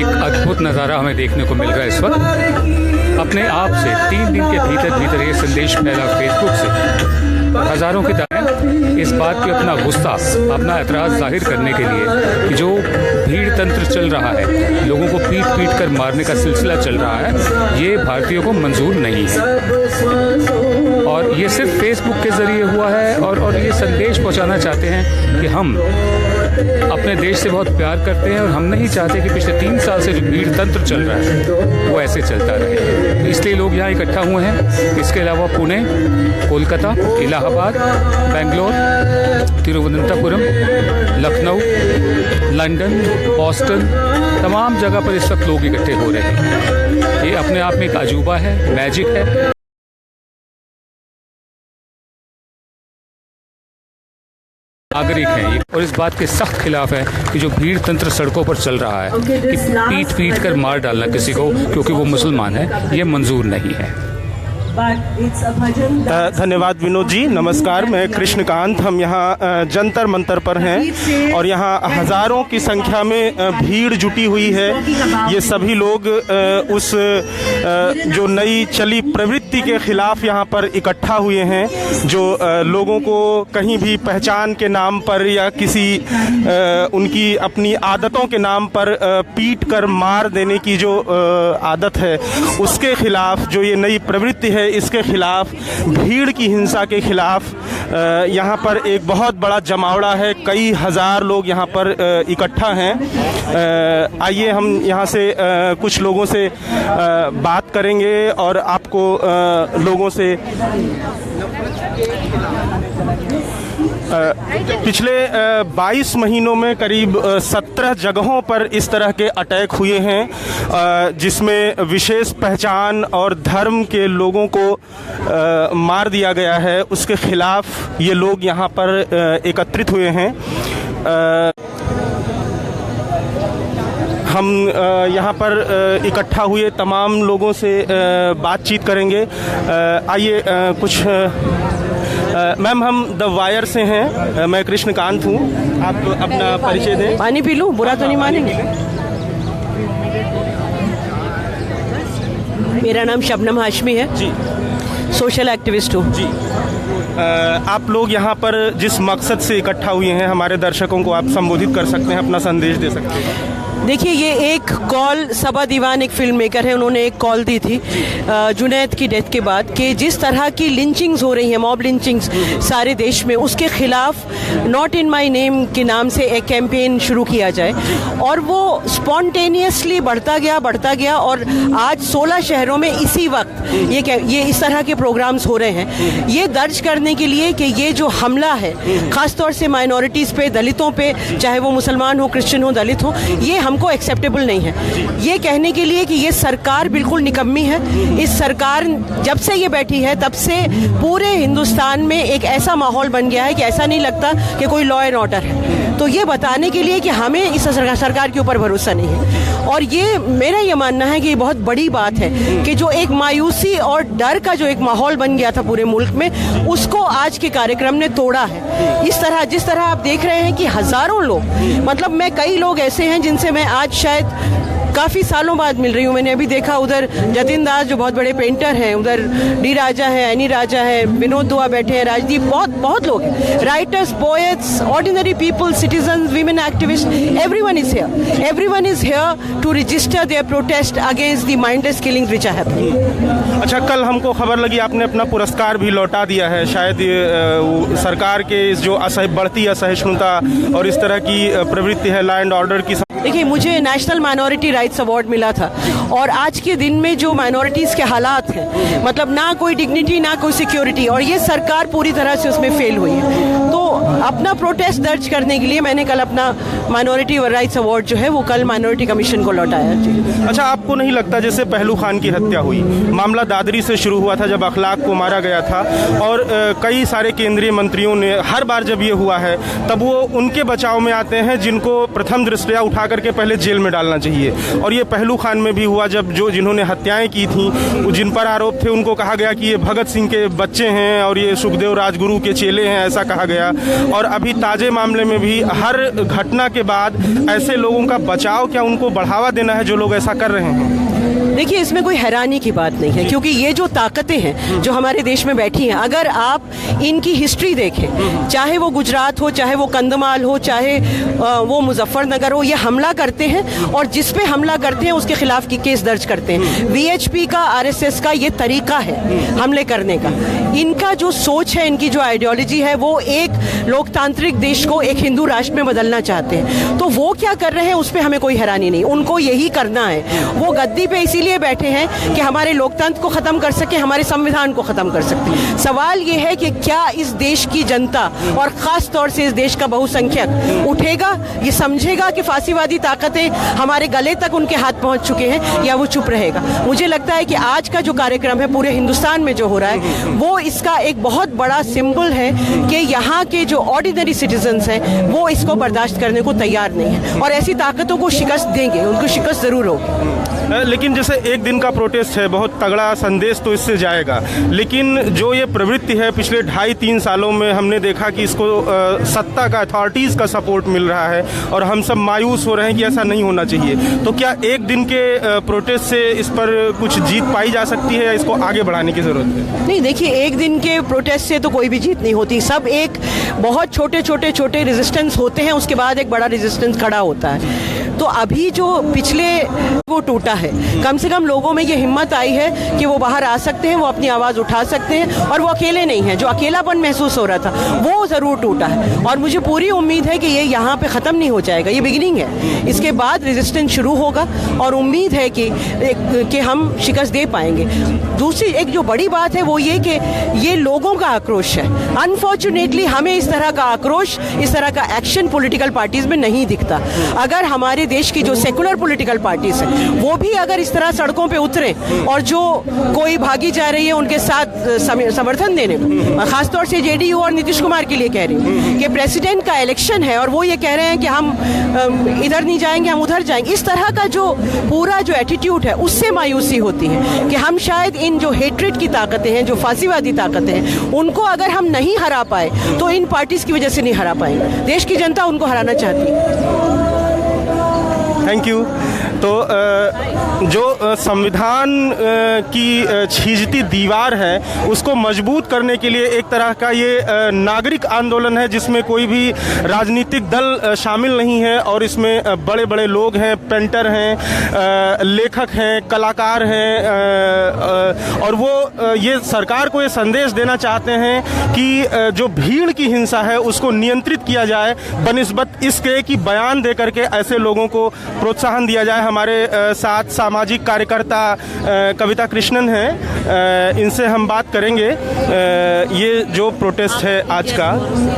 एक अद्भुत नज़ारा हमें देखने को मिल रहा है इस वक्त। अपने आप से 3 दिन के भीतर भीतर ये संदेश फैला फेसबुक से हज़ारों की तरह इस बात पे अपना गुस्सा, अपना एतराज़ जाहिर करने के लिए कि जो भीड़ तंत्र चल रहा है, लोगों को पीट पीट कर मारने का सिलसिला चल रहा है, ये भारतीयों को मंजूर नहीं है। और ये सिर्फ फेसबुक के ज़रिए हुआ है और ये संदेश पहुंचाना चाहते हैं कि हम अपने देश से बहुत प्यार करते हैं और हम नहीं चाहते कि पिछले 3 साल से जो भीड़ तंत्र चल रहा है वो ऐसे चलता रहे। इसलिए लोग यहाँ इकट्ठा हुए हैं। इसके अलावा पुणे, कोलकाता, इलाहाबाद, बेंगलोर, तिरुवनंतपुरम, लखनऊ, लंदन, बॉस्टन, तमाम जगह पर इस वक्त लोग इकट्ठे हो रहे हैं। ये अपने आप में एक अजूबा है, मैजिक है। नागरिक हैं ये, और इस बात के सख्त खिलाफ है कि जो भीड़ तंत्र सड़कों पर चल रहा है कि पीट पीट कर मार डालना किसी को क्योंकि वो मुसलमान है, ये मंजूर नहीं है। धन्यवाद विनोद जी। नमस्कार, मैं कृष्णकांत। हम यहाँ जंतर मंतर पर हैं और यहाँ हज़ारों की संख्या में भीड़ जुटी हुई है। ये सभी लोग उस जो नई चली प्रवृत्ति के खिलाफ यहाँ पर इकट्ठा हुए हैं, जो लोगों को कहीं भी पहचान के नाम पर या किसी उनकी अपनी आदतों के नाम पर पीट कर मार देने की जो आदत है, उसके खिलाफ जो ये नई प्रवृत्ति है, इसके खिलाफ, भीड़ की हिंसा के खिलाफ यहाँ पर एक बहुत बड़ा जमावड़ा है। कई हज़ार लोग यहाँ पर इकट्ठा हैं। आइए हम यहाँ से कुछ लोगों से बात करेंगे और आपको लोगों से पिछले 22 महीनों में करीब 17 जगहों पर इस तरह के अटैक हुए हैं, जिसमें विशेष पहचान और धर्म के लोगों को मार दिया गया है। उसके खिलाफ ये लोग यहाँ पर एकत्रित हुए हैं। हम यहाँ पर इकट्ठा हुए तमाम लोगों से बातचीत करेंगे। आइए कुछ मैम, हम द वायर से हैं। मैं कृष्णकांत हूँ। आप अपना परिचय दें। पानी पी लूँ, बुरा तो नहीं मानेंगे? मेरा नाम शबनम हाशमी है जी, सोशल एक्टिविस्ट हूँ जी। आप लोग यहाँ पर जिस मकसद से इकट्ठा हुए हैं, हमारे दर्शकों को आप संबोधित कर सकते हैं, अपना संदेश दे सकते हैं। देखिए, ये एक कॉल, सबा दीवान एक फिल्म मेकर है, उन्होंने एक कॉल दी थी जुनैद की डेथ के बाद कि जिस तरह की लिंचिंग्स हो रही हैं, मॉब लिंचिंग्स सारे देश में, उसके खिलाफ नॉट इन माय नेम के नाम से एक कैंपेन शुरू किया जाए। और वो स्पॉन्टेनियसली बढ़ता गया और आज 16 शहरों में इसी वक्त ये इस तरह के प्रोग्राम्स हो रहे हैं। ये दर्ज करने के लिए कि ये जो हमला है ख़ासतौर से माइनॉरिटीज़ पे, दलितों पे, चाहे वो मुसलमान हो, क्रिश्चियन हो, दलित हो, ये हमको एक्सेप्टेबल नहीं है। ये कहने के लिए कि ये सरकार बिल्कुल निकम्मी है। इस सरकार जब से ये बैठी है तब से पूरे हिंदुस्तान में एक ऐसा माहौल बन गया है कि ऐसा नहीं लगता कि कोई लॉ एंड ऑर्डर है। तो ये बताने के लिए कि हमें इस सरकार के ऊपर भरोसा नहीं है। और ये मेरा ये मानना है कि ये बहुत बड़ी बात है कि जो एक मायूसी और डर का जो एक माहौल बन गया था पूरे मुल्क में, उसको आज के कार्यक्रम ने तोड़ा है। जिस तरह आप देख रहे हैं कि हज़ारों लोग, मतलब मैं कई लोग ऐसे हैं जिनसे मैं आज शायद काफ़ी सालों बाद मिल रही हूँ। मैंने अभी देखा उधर जतिन दास जो बहुत बड़े पेंटर हैं, उधर डी राजा है, एनी राजा है, विनोद दुआ बैठे हैं, राजदीप, बहुत लोग हैं, writers, poets, ordinary people, citizens, women activist, everyone is here to register their protest against the mindless killings which are happening. अच्छा, कल हमको खबर लगी आपने अपना पुरस्कार भी लौटा दिया है। शायद सरकार के इस जो बढ़ती असहिष्णुता और इस तरह की प्रवृत्ति है, लॉ एंड ऑर्डर की। देखिए, मुझे नेशनल माइनॉरिटी राइट्स अवार्ड मिला था और आज के दिन में जो माइनॉरिटीज़ के हालात हैं, मतलब ना कोई डिग्निटी, ना कोई सिक्योरिटी, और ये सरकार पूरी तरह से उसमें फेल हुई है। तो अपना प्रोटेस्ट दर्ज करने के लिए मैंने कल अपना माइनॉरिटी राइट्स अवार्ड जो है वो कल माइनॉरिटी कमीशन को लौटाया जी। अच्छा, आपको नहीं लगता जैसे पहलू खान की हत्या हुई, मामला दादरी से शुरू हुआ था जब अखलाक को मारा गया था, और कई सारे केंद्रीय मंत्रियों ने हर बार जब ये हुआ है तब वो उनके बचाव में आते हैं जिनको प्रथम दृष्टया उठा करके पहले जेल में डालना चाहिए। और ये पहलू खान में भी हुआ, जब जिन्होंने हत्याएं की थी, जिन पर आरोप थे, उनको कहा गया कि ये भगत सिंह के बच्चे हैं और ये सुखदेव राजगुरु के चेले हैं, ऐसा कहा गया। और अभी ताजे मामले में भी हर घटना के बाद ऐसे लोगों का बचाव, क्या उनको बढ़ावा देना है जो लोग ऐसा कर रहे हैं? देखिए, इसमें कोई हैरानी की बात नहीं है, क्योंकि ये जो ताकतें हैं जो हमारे देश में बैठी हैं, अगर आप इनकी हिस्ट्री देखें, चाहे वो गुजरात हो, चाहे वो कंधमाल हो, चाहे वो मुजफ्फरनगर हो, ये हमला करते हैं और जिस पे हमला करते हैं उसके खिलाफ की केस दर्ज करते हैं। वीएचपी का, आरएसएस का ये तरीका है हमले करने का। इनका जो सोच है, इनकी जो आइडियोलॉजी है, वो एक लोकतांत्रिक देश को एक हिंदू राष्ट्र में बदलना चाहते हैं। तो वो क्या कर रहे हैं उस पर हमें कोई हैरानी नहीं, उनको यही करना है। वो गद्दी पे इसीलिए बैठे हैं कि हमारे लोकतंत्र को खत्म कर सके, हमारे संविधान को खत्म कर सकते। सवाल ये है कि क्या इस देश की जनता और खास तौर से इस देश का बहुसंख्यक उठेगा, ये समझेगा कि फांसीवादी ताकतें हमारे गले तक उनके हाथ पहुंच चुके हैं, या वो चुप रहेगा? मुझे लगता है कि आज का जो कार्यक्रम है पूरे हिंदुस्तान में जो हो रहा है, वो इसका एक बहुत बड़ा सिंबल है कि यहाँ के जो ऑर्डिनरी सिटीजन्स हैं वो इसको बर्दाश्त करने को तैयार नहीं है और ऐसी ताकतों को शिकस्त देंगे, उनको शिकस्त जरूर होगी। लेकिन जैसे एक दिन का प्रोटेस्ट है, बहुत तगड़ा संदेश तो इससे जाएगा, लेकिन जो ये प्रवृत्ति है पिछले 2.5-3 सालों में हमने देखा कि इसको सत्ता का, अथॉरिटीज़ का सपोर्ट मिल रहा है और हम सब मायूस हो रहे हैं कि ऐसा नहीं होना चाहिए। तो क्या एक दिन के प्रोटेस्ट से इस पर कुछ जीत पाई जा सकती है या इसको आगे बढ़ाने की ज़रूरत है? नहीं, देखिए, एक दिन के प्रोटेस्ट से तो कोई भी जीत नहीं होती। सब एक बहुत छोटे रेजिस्टेंस होते हैं, उसके बाद एक बड़ा रेजिस्टेंस खड़ा होता है। तो अभी जो पिछले वो टूटा है, कम से कम लोगों में ये हिम्मत आई है कि वो बाहर आ सकते हैं, वो अपनी आवाज़ उठा सकते हैं और वो अकेले नहीं हैं। जो अकेलापन महसूस हो रहा था वो ज़रूर टूटा है और मुझे पूरी उम्मीद है कि ये यहाँ पे ख़त्म नहीं हो जाएगा, ये बिगिनिंग है। इसके बाद रेजिस्टेंस शुरू होगा और उम्मीद है कि हम शिकस्त दे पाएंगे। दूसरी एक जो बड़ी बात है वो ये कि ये लोगों का आक्रोश है। अनफॉर्चुनेटली हमें इस तरह का आक्रोश, इस तरह का एक्शन पॉलिटिकल पार्टीज में नहीं दिखता। अगर हमारे देश की जो सेकुलर पॉलिटिकल पार्टीज हैं वो भी अगर इस तरह सड़कों पे उतरे और जो कोई भागी जा रही है उनके साथ समर्थन देने को, खासतौर से जेडीयू और नीतीश कुमार के लिए कह रही हूँ कि प्रेसिडेंट का इलेक्शन है और वो ये कह रहे हैं कि हम इधर नहीं जाएंगे, हम उधर जाएंगे, इस तरह का जो पूरा जो एटीट्यूड है उससे मायूसी होती है कि हम शायद इन जो हेट्रेड की ताकतें हैं, जो फांसीवादी ताकतें हैं, उनको अगर हम नहीं हरा पाए तो इन पार्टीज की वजह से नहीं हरा पाएंगे। देश की जनता उनको हराना चाहती है। Thank you. तो जो संविधान की छीजती दीवार है उसको मजबूत करने के लिए एक तरह का ये नागरिक आंदोलन है जिसमें कोई भी राजनीतिक दल शामिल नहीं है और इसमें बड़े बड़े लोग हैं, पेंटर हैं, लेखक हैं, कलाकार हैं और वो ये सरकार को ये संदेश देना चाहते हैं कि जो भीड़ की हिंसा है उसको नियंत्रित किया जाए, बनिस्बत इसके कि बयान दे करके ऐसे लोगों को प्रोत्साहन दिया जाए। हमारे साथ सामाजिक कार्यकर्ता कविता कृष्णन हैं, इनसे हम बात करेंगे। ये जो प्रोटेस्ट है आज का,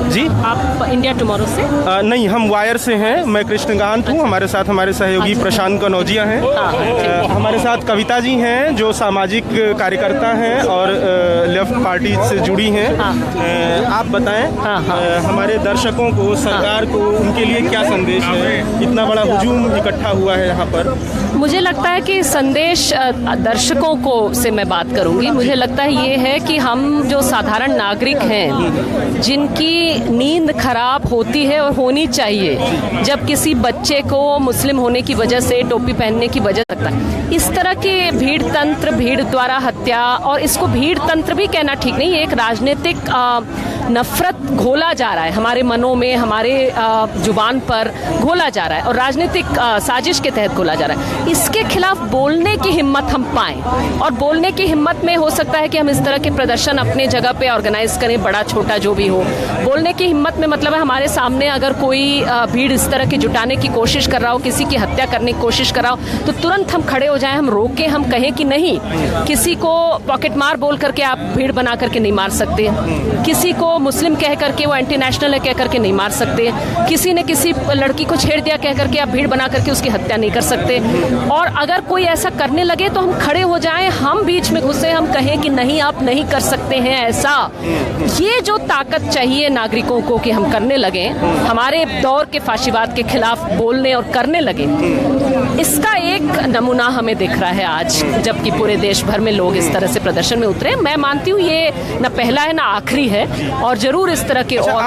जी आप इंडिया टुमारो से? नहीं, हम वायर से हैं। मैं कृष्णकांत हूँ, हमारे साथ हमारे सहयोगी प्रशांत कनौजिया हैं। हमारे साथ कविता जी हैं जो सामाजिक कार्यकर्ता हैं और लेफ्ट पार्टी से जुड़ी हैं। आप बताएं हमारे दर्शकों को, सरकार को, उनके लिए क्या संदेश है? इतना बड़ा हुजूम इकट्ठा हुआ है यहाँ पर। मुझे लगता है कि संदेश दर्शकों को से मैं बात करूंगी। मुझे लगता है ये है कि हम जो साधारण नागरिक हैं जिनकी नींद खराब होती है और होनी चाहिए जब किसी बच्चे को मुस्लिम होने की वजह से, टोपी पहनने की वजह लगता है, इस तरह के भीड़ तंत्र, भीड़ द्वारा हत्या, और इसको भीड़ तंत्र भी कहना ठीक नहीं, एक राजनीतिक नफरत घोला जा रहा है हमारे मनों में, हमारे जुबान पर घोला जा रहा है और राजनीतिक साजिश के तहत घोला जा रहा है। इसके खिलाफ बोलने की हिम्मत हम पाएं और बोलने की हिम्मत में हो सकता है कि हम इस तरह के प्रदर्शन अपने जगह पे ऑर्गेनाइज करें, बड़ा छोटा जो भी हो। बोलने की हिम्मत में मतलब है हमारे सामने अगर कोई भीड़ इस तरह की जुटाने की कोशिश कर रहा हो, किसी की हत्या करने की कोशिश कर रहा हो, तो तुरंत हम खड़े हो जाएं, हम रोकें, हम कहें कि नहीं, किसी को पॉकेट मार बोल करके आप भीड़ बना करके नहीं मार सकते, किसी को मुस्लिम कह करके वो एंटी नेशनल है कह करके नहीं मार सकते, किसी ने किसी लड़की को छेड़ दिया कह करके आप भीड़ बना करके उसकी हत्या नहीं कर सकते। और अगर कोई ऐसा करने लगे तो हम खड़े हो जाएं, हम बीच में घुसे, हम कहें कि नहीं, आप नहीं कर सकते हैं ऐसा। ये जो ताकत चाहिए नागरिकों को कि हम करने लगे, हमारे दौर के फाशीवाद के खिलाफ बोलने और करने लगे, इसका एक नमूना हमें दिख रहा है आज, जबकि पूरे देश भर में लोग इस तरह से प्रदर्शन में उतरे। मैं मानती हूँ ये न पहला है न आखिरी है, और जरूर इस तरह के और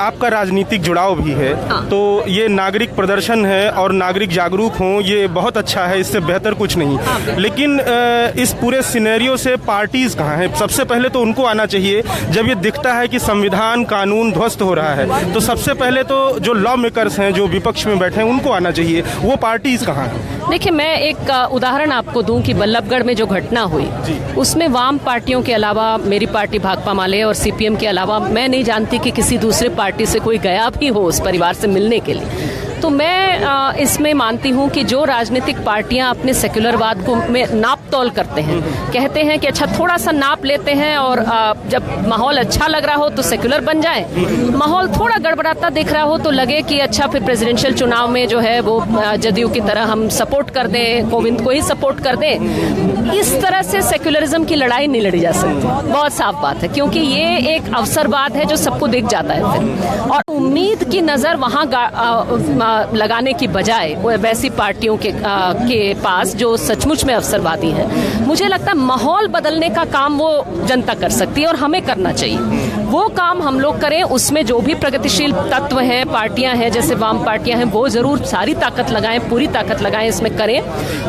आपका राजनीतिक जुड़ाव भी है, तो ये नागरिक प्रदर्शन है और नागरिक जागरूक हों, ये बहुत अच्छा है, इससे बेहतर कुछ नहीं। लेकिन इस पूरे सिनेरियो से पार्टीज कहाँ हैं? सबसे पहले तो उनको आना चाहिए। जब ये दिखता है कि संविधान कानून ध्वस्त हो रहा है, तो सबसे पहले तो जो लॉ मेकर्स हैं, जो विपक्ष में बैठे हैं, उनको आना चाहिए। वो पार्टीज कहाँ हैं? देखिए, मैं एक उदाहरण आपको दूं कि बल्लभगढ़ में जो घटना हुई, उसमें वाम पार्टियों के अलावा, मेरी पार्टी भाकपा माले और सीपीएम के अलावा, मैं नहीं जानती कि किसी दूसरे पार्टी से कोई गया भी हो उस परिवार से मिलने के लिए। तो मैं इसमें मानती हूँ कि जो राजनीतिक पार्टियां अपने सेक्युलरवाद को में नाप तोल करते हैं, कहते हैं कि अच्छा थोड़ा सा नाप लेते हैं और जब माहौल अच्छा लग रहा हो तो सेक्युलर बन जाए, माहौल थोड़ा गड़बड़ाता दिख रहा हो तो लगे कि अच्छा फिर प्रेसिडेंशियल चुनाव में जो है वो जदयू की तरह हम सपोर्ट कर दें, कोविंद को ही सपोर्ट कर दें। इस तरह से सेक्युलरिज्म की लड़ाई नहीं लड़ी जा सकती, बहुत साफ बात है, क्योंकि ये एक अवसरवाद है जो सबको दिख जाता है फिर। और उम्मीद की नज़र वहाँ लगाने की बजाय वैसी पार्टियों के पास जो सचमुच में अवसरवादी हैं, मुझे लगता है माहौल बदलने का काम वो जनता कर सकती है और हमें करना चाहिए। वो काम हम लोग करें, उसमें जो भी प्रगतिशील तत्व हैं, पार्टियां हैं, जैसे वाम पार्टियां हैं, वो जरूर सारी ताकत लगाएं, पूरी ताकत लगाएं, इसमें करें।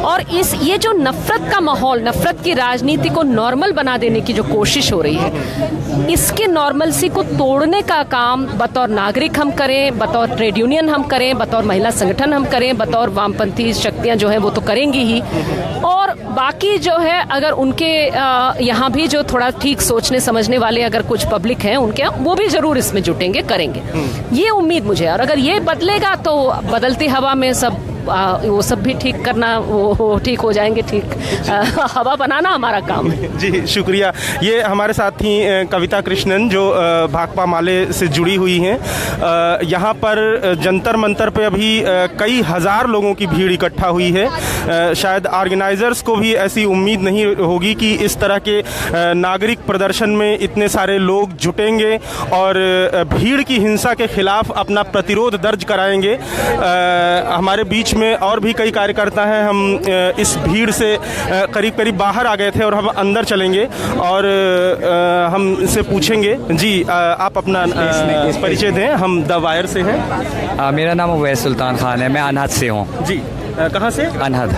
और ये जो नफरत का माहौल, नफरत की राजनीति को नॉर्मल बना देने की जो कोशिश हो रही है, इसके नॉर्मलसी को तोड़ने का काम बतौर नागरिक हम करें, बतौर ट्रेड यूनियन हम करें, बतौर महिला संगठन हम करें, बतौर वामपंथी शक्तियां जो है वो तो करेंगी ही। और बाकी जो है, अगर उनके यहाँ भी जो थोड़ा ठीक सोचने समझने वाले अगर कुछ पब्लिक हैं उनके, वो भी जरूर इसमें जुटेंगे, करेंगे, ये उम्मीद मुझे। और अगर ये बदलेगा तो बदलती हवा में सब वो सब भी ठीक करना, वो ठीक हो जाएंगे, ठीक हवा बनाना हमारा काम है। जी शुक्रिया। ये हमारे साथ थी कविता कृष्णन, जो भाकपा माले से जुड़ी हुई हैं। यहाँ पर जंतर मंतर पे अभी कई हज़ार लोगों की भीड़ इकट्ठा हुई है। शायद ऑर्गेनाइजर्स को भी ऐसी उम्मीद नहीं होगी कि इस तरह के नागरिक प्रदर्शन में इतने सारे लोग जुटेंगे और भीड़ की हिंसा के खिलाफ अपना प्रतिरोध दर्ज कराएंगे। हमारे बीच में और भी कई कार्यकर्ता हैं। हम इस भीड़ से करीब करीब बाहर आ गए थे और हम अंदर चलेंगे और हम इनसे पूछेंगे। जी आप अपना परिचय दें। हम द वायर से हैं। मेरा नाम उवैस सुल्तान खान है, मैं अनहद से हूँ। जी कहाँ से? अनहद।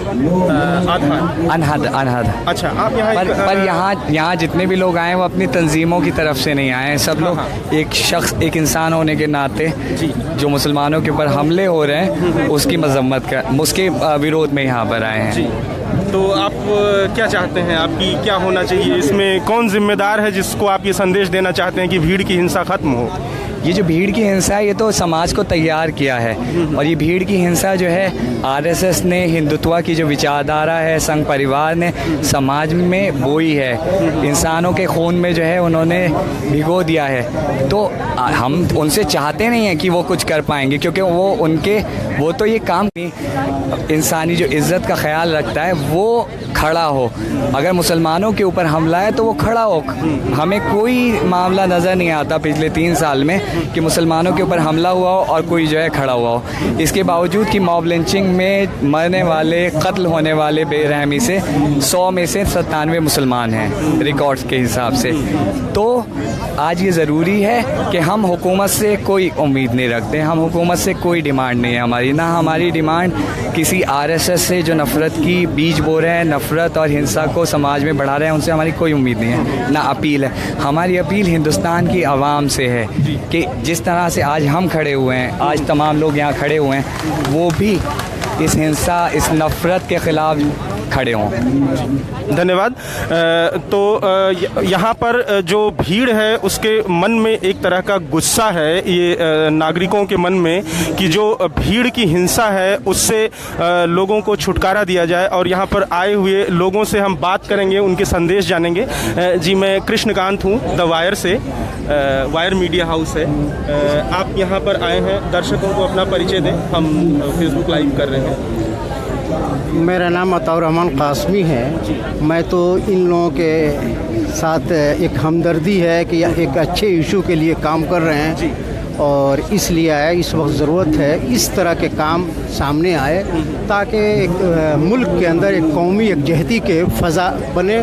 अनहद। अच्छा, आप यहाँ पर यहाँ जितने भी लोग आए वो अपनी तंजीमों की तरफ से नहीं आए। सब लोग एक शख्स, एक इंसान होने के नाते जो मुसलमानों के ऊपर हमले हो रहे हैं उसकी मजम्मत का, उसके विरोध में यहाँ पर आए हैं। तो आप क्या चाहते हैं? आपकी क्या होना चाहिए इसमें? कौन जिम्मेदार है जिसको आप ये संदेश देना चाहते हैं कि भीड़ की हिंसा खत्म हो? ये जो भीड़ की हिंसा है ये तो समाज को तैयार किया है, और ये भीड़ की हिंसा जो है आरएसएस ने, हिंदुत्व की जो विचारधारा है, संघ परिवार ने समाज में बोई है, इंसानों के खून में जो है उन्होंने भिगो दिया है। तो हम उनसे चाहते नहीं हैं कि वो कुछ कर पाएंगे, क्योंकि वो तो ये काम इंसानी जो इज़्ज़त का ख्याल रखता है वो खड़ा हो। अगर मुसलमानों के ऊपर हमला है तो वो खड़ा हो। हमें कोई मामला नज़र नहीं आता पिछले 3 साल में कि मुसलमानों के ऊपर हमला हुआ हो और कोई जो है खड़ा हुआ हो। इसके बावजूद कि मॉब लिंचिंग में मरने वाले, कत्ल होने वाले बेरहमी से 100 में से 97 मुसलमान हैं रिकॉर्ड्स के हिसाब से। तो आज ये ज़रूरी है कि हम हुकूमत से कोई उम्मीद नहीं रखते, हम हुकूमत से कोई डिमांड नहीं है हमारी, ना हमारी डिमांड किसी आरएसएस से जो नफ़रत की बीज बो रहे हैं, नफ़रत और हिंसा को समाज में बढ़ा रहे हैं, उनसे हमारी कोई उम्मीद नहीं है, ना अपील है। हमारी अपील हिंदुस्तान की आवाम से है कि जिस तरह से आज हम खड़े हुए हैं, आज तमाम लोग यहाँ खड़े हुए हैं, वो भी इस हिंसा, इस नफ़रत के ख़िलाफ़ खड़े हों। धन्यवाद। तो यहाँ पर जो भीड़ है उसके मन में एक तरह का गुस्सा है, ये नागरिकों के मन में, कि जो भीड़ की हिंसा है उससे लोगों को छुटकारा दिया जाए। और यहाँ पर आए हुए लोगों से हम बात करेंगे, उनके संदेश जानेंगे। जी मैं कृष्णकांत हूँ, द वायर से, वायर मीडिया हाउस है। आप यहाँ पर आए हैं, दर्शकों को अपना परिचय दें, हम फेसबुक लाइव कर रहे हैं। मेरा नाम अताउर रहमान कासमी है। मैं तो इन लोगों के साथ एक हमदर्दी है कि एक अच्छे इशू के लिए काम कर रहे हैं और इसलिए आया। इस वक्त ज़रूरत है इस तरह के काम सामने आए ताकि एक मुल्क के अंदर एक कौमी यकजहती के फ़ज़ा बने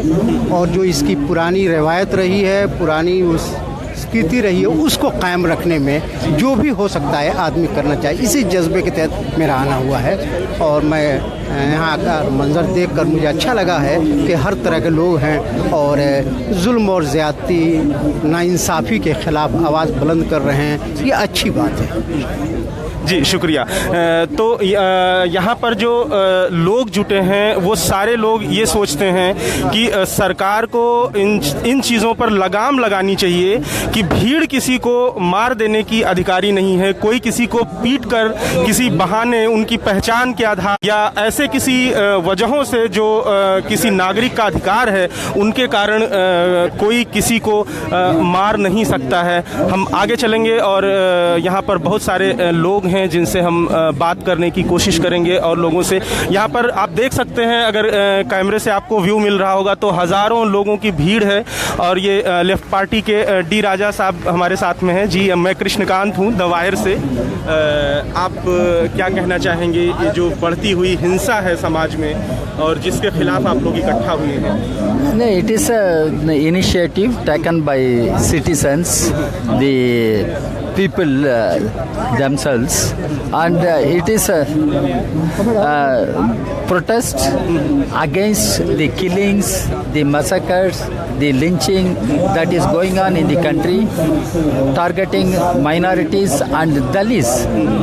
और जो इसकी पुरानी रवायत रही है, पुरानी उस संस्कृति रही है, उसको कायम रखने में जो भी हो सकता है आदमी करना चाहिए। इसी जज्बे के तहत मेरा आना हुआ है और मैं यहाँ का मंज़र देखकर मुझे अच्छा लगा है कि हर तरह के लोग हैं और जुल्म और ज़्यादती नाइंसाफ़ी के ख़िलाफ़ आवाज़ बुलंद कर रहे हैं। ये अच्छी बात है। जी शुक्रिया। तो यहाँ पर जो लोग जुटे हैं वो सारे लोग ये सोचते हैं कि सरकार को इन चीज़ों पर लगाम लगानी चाहिए कि भीड़ किसी को मार देने की अधिकारी नहीं है। कोई किसी को पीट कर किसी बहाने उनकी पहचान के आधार या ऐसे किसी वजहों से जो किसी नागरिक का अधिकार है उनके कारण कोई किसी को मार नहीं सकता है। हम आगे चलेंगे और यहाँ पर बहुत सारे लोग हैं जिनसे हम बात करने की कोशिश करेंगे और लोगों से। यहाँ पर आप देख सकते हैं, अगर कैमरे से आपको व्यू मिल रहा होगा तो हज़ारों लोगों की भीड़ है और ये लेफ्ट पार्टी के डी राजा साहब हमारे साथ में हैं। जी मैं कृष्णकांत हूँ द वायर से। आप क्या कहना चाहेंगे ये जो बढ़ती हुई हिंसा है समाज में और जिसके खिलाफ आप लोग इकट्ठा हुए हैं? No, it is an initiative taken by citizens, the people themselves, and it is a protest against the killings, the massacres, the lynching that is going on in the country, targeting minorities and Dalits.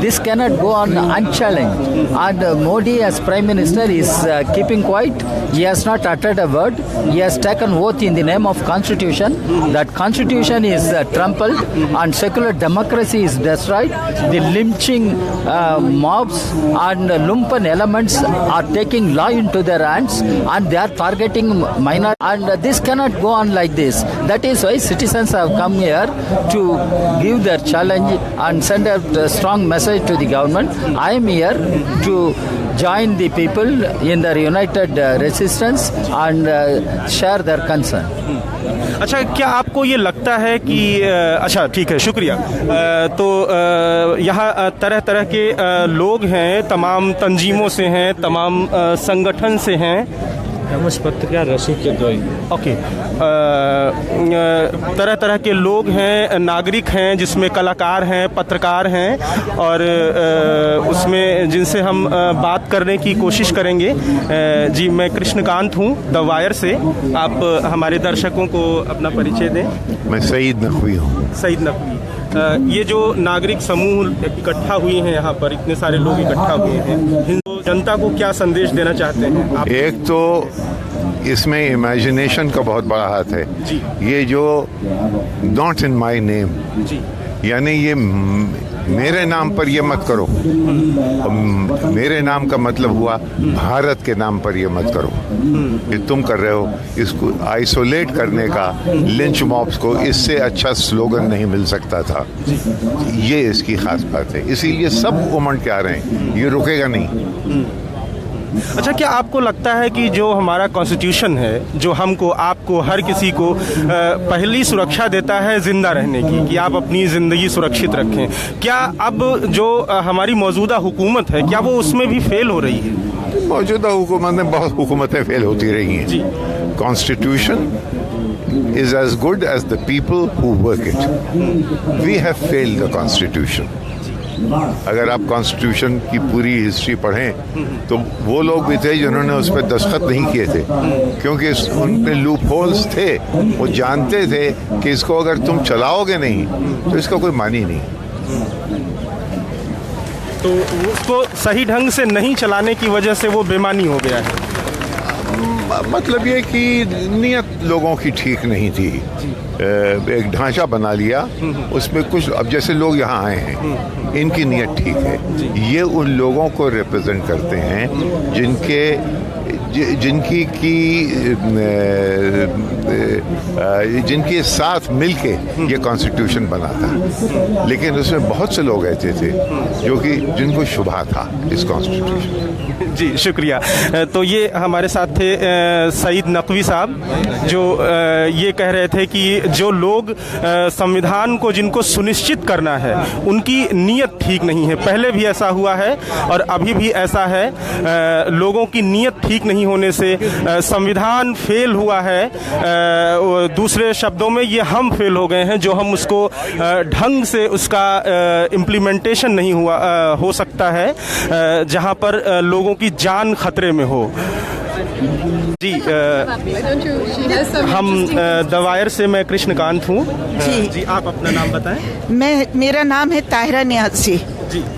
This cannot go on unchallenged, and Modi as Prime Minister is keeping quiet. He has not uttered a word. He has taken oath in the name of Constitution. That Constitution is trampled and secular democracy is destroyed. The lynching mobs and lumpen elements are taking law into their hands and they are targeting minorities. And this cannot go on like this. That is why citizens have come here to give their challenge and send a strong message to the government. I am here to join the people in their united resistance and share their concern. अच्छा, क्या आपको ये लगता है कि अच्छा ठीक है, शुक्रिया। तो यहाँ तरह तरह के लोग हैं, तमाम तंजीमों से हैं, तमाम संगठन से हैं। ओके, तरह तरह के लोग हैं, नागरिक हैं, जिसमें कलाकार हैं, पत्रकार हैं और उसमें जिनसे हम बात करने की कोशिश करेंगे। जी मैं कृष्णकांत हूँ द वायर से। आप हमारे दर्शकों को अपना परिचय दें। मैं सईद नकवी हूँ। सईद नकवी। ये जो नागरिक समूह इकट्ठा हुए हैं, यहाँ पर इतने सारे लोग इकट्ठा हुए हैं, हिंदू जनता को क्या संदेश देना चाहते हैं आप? एक तो इसमें इमेजिनेशन का बहुत बड़ा हाथ है। ये जो नॉट इन माय नेम, यानी ये मेरे नाम पर ये मत करो। मेरे नाम का मतलब हुआ भारत के नाम पर ये मत करो। ये तुम कर रहे हो, इसको आइसोलेट करने का लिंच मॉब्स को, इससे अच्छा स्लोगन नहीं मिल सकता था। ये इसकी खास बात है, इसीलिए सब उमड़ के आ रहे हैं, ये रुकेगा नहीं। अच्छा, क्या आपको लगता है कि जो हमारा कॉन्स्टिट्यूशन है, जो हमको, आपको, हर किसी को पहली सुरक्षा देता है जिंदा रहने की, कि आप अपनी ज़िंदगी सुरक्षित रखें, क्या अब जो हमारी मौजूदा हुकूमत है, क्या वो उसमें भी फेल हो रही है? मौजूदा हुकूमत में बहुत हुकूमतें फेल होती रही हैं। Constitution is as good as the people who work it. We have failed the constitution. अगर आप कॉन्स्टिट्यूशन की पूरी हिस्ट्री पढ़ें तो वो लोग भी थे जिन्होंने उस पर दस्तखत नहीं किए थे, क्योंकि उन पे लूप होल्स थे। वो जानते थे कि इसको अगर तुम चलाओगे नहीं तो इसका कोई मानी नहीं। तो उसको सही ढंग से नहीं चलाने की वजह से वो बेमानी हो गया है। मतलब ये कि नीयत लोगों की ठीक नहीं थी। एक ढांचा बना लिया, उसमें कुछ, अब जैसे लोग यहाँ आए हैं, इनकी नीयत ठीक है, ये उन लोगों को रिप्रेजेंट करते हैं जिनके साथ मिलके ये कॉन्स्टिट्यूशन बना था, लेकिन उसमें बहुत से लोग ऐसे थे जिनको शुभा था इस कॉन्स्टिट्यूशन। जी शुक्रिया। तो ये हमारे साथ थे सईद नकवी साहब, जो ये कह रहे थे कि जो लोग संविधान को जिनको सुनिश्चित करना है उनकी नीयत ठीक नहीं है। पहले भी ऐसा हुआ है और अभी भी ऐसा है। लोगों की नीयत ठीक नहीं होने से संविधान फेल हुआ है। दूसरे शब्दों में ये हम फेल हो गए हैं, जो हम उसको ढंग से उसका इम्प्लीमेंटेशन नहीं हो सकता है, जहां पर लोगों की जान खतरे में हो। जी हम दवायर से, मैं कृष्णकांत हूँ। जी आप अपना नाम बताएं। मेरा नाम है ताहिरा नियाज़ी।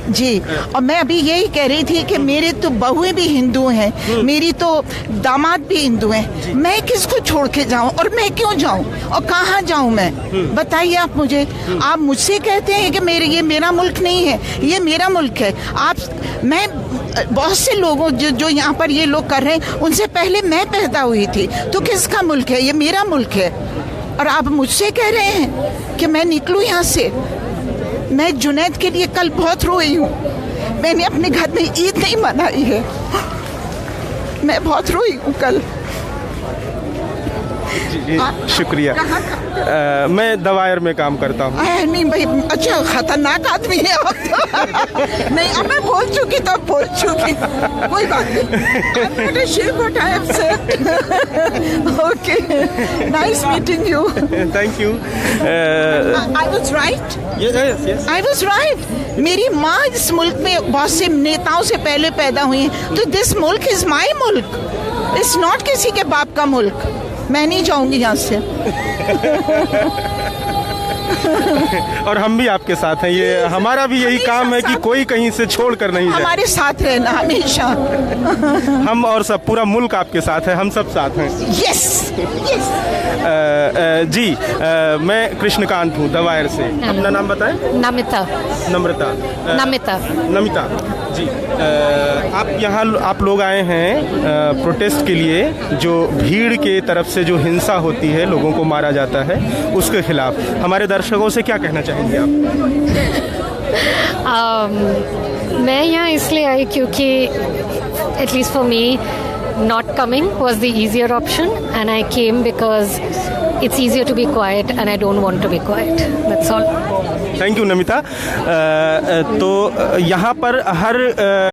जी और मैं अभी यही कह रही थी कि मेरे तो बहुएं भी हिंदू हैं, मेरी तो दामाद भी हिंदू हैं। मैं किसको छोड़ के जाऊं और मैं क्यों जाऊं और कहाँ जाऊं मैं? बताइए आप मुझे। आप मुझसे कहते हैं कि ये मेरा मुल्क नहीं है, ये मेरा मुल्क है। मैं बहुत से लोगों जो यहाँ पर ये लोग कर रहे हैं, उनसे पहले मैं पैदा हुई थी। तो किसका मुल्क है? ये मेरा मुल्क है। और आप मुझसे कह रहे हैं कि मैं निकलूं यहाँ से। मैं जुनैद के लिए कल बहुत रोई हूँ। मैंने अपने घर में ईद नहीं मनाई है। मैं बहुत रोई हूँ कल। जी शुक्रिया। मैं दवायर में काम करता हूँ। नहीं भाई, अच्छा खतरनाक आदमी है आप तो। नहीं अब मैं बोल चुकी तो बोल चुकी, कोई बात नहीं। Okay, nice meeting you. Thank you. I was right. I was right. मेरी माँ इस मुल्क में बहुत से नेताओं से पहले पैदा हुई है, तो दिस मुल्क इज माई मुल्क, इट्स नॉट किसी के बाप का मुल्क। मैं नहीं जाऊंगी यहाँ से। और हम भी आपके साथ हैं। ये हमारा भी यही काम है कि कोई कहीं से छोड़ कर नहीं जाए। हमारे साथ रहना हमेशा। हम और सब, पूरा मुल्क आपके साथ है, हम सब साथ हैं। Yes yes. जी मैं कृष्णकांत हूँ दवायर से। अपना नाम बताएं। नमिता। नम्रता। नमिता जी। आप लोग आए हैं प्रोटेस्ट के लिए, जो भीड़ के तरफ से जो हिंसा होती है, लोगों को मारा जाता है, उसके खिलाफ। हमारे दर्शकों से क्या कहना चाहेंगे आप? मैं यहाँ इसलिए आई क्योंकि at least for me not coming was the easier option, and I came because it's easier to be quiet and I don't want to be quiet. That's all. Thank you Namita. तो यहाँ पर हर